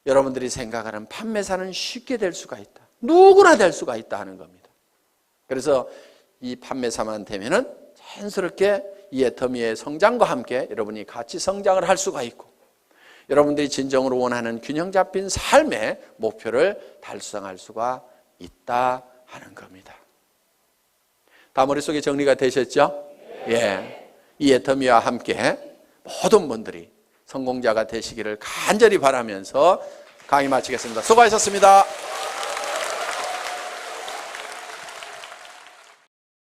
여러분들이 생각하는 판매사는 쉽게 될 수가 있다. 누구나 될 수가 있다 하는 겁니다. 그래서 이 판매사만 되면은 자연스럽게 이 애터미의 성장과 함께 여러분이 같이 성장을 할 수가 있고, 여러분들이 진정으로 원하는 균형 잡힌 삶의 목표를 달성할 수가 있다 하는 겁니다. 다 머릿속에 정리가 되셨죠? 예. 이 애터미와 함께 모든 분들이 성공자가 되시기를 간절히 바라면서 강의 마치겠습니다. 수고하셨습니다.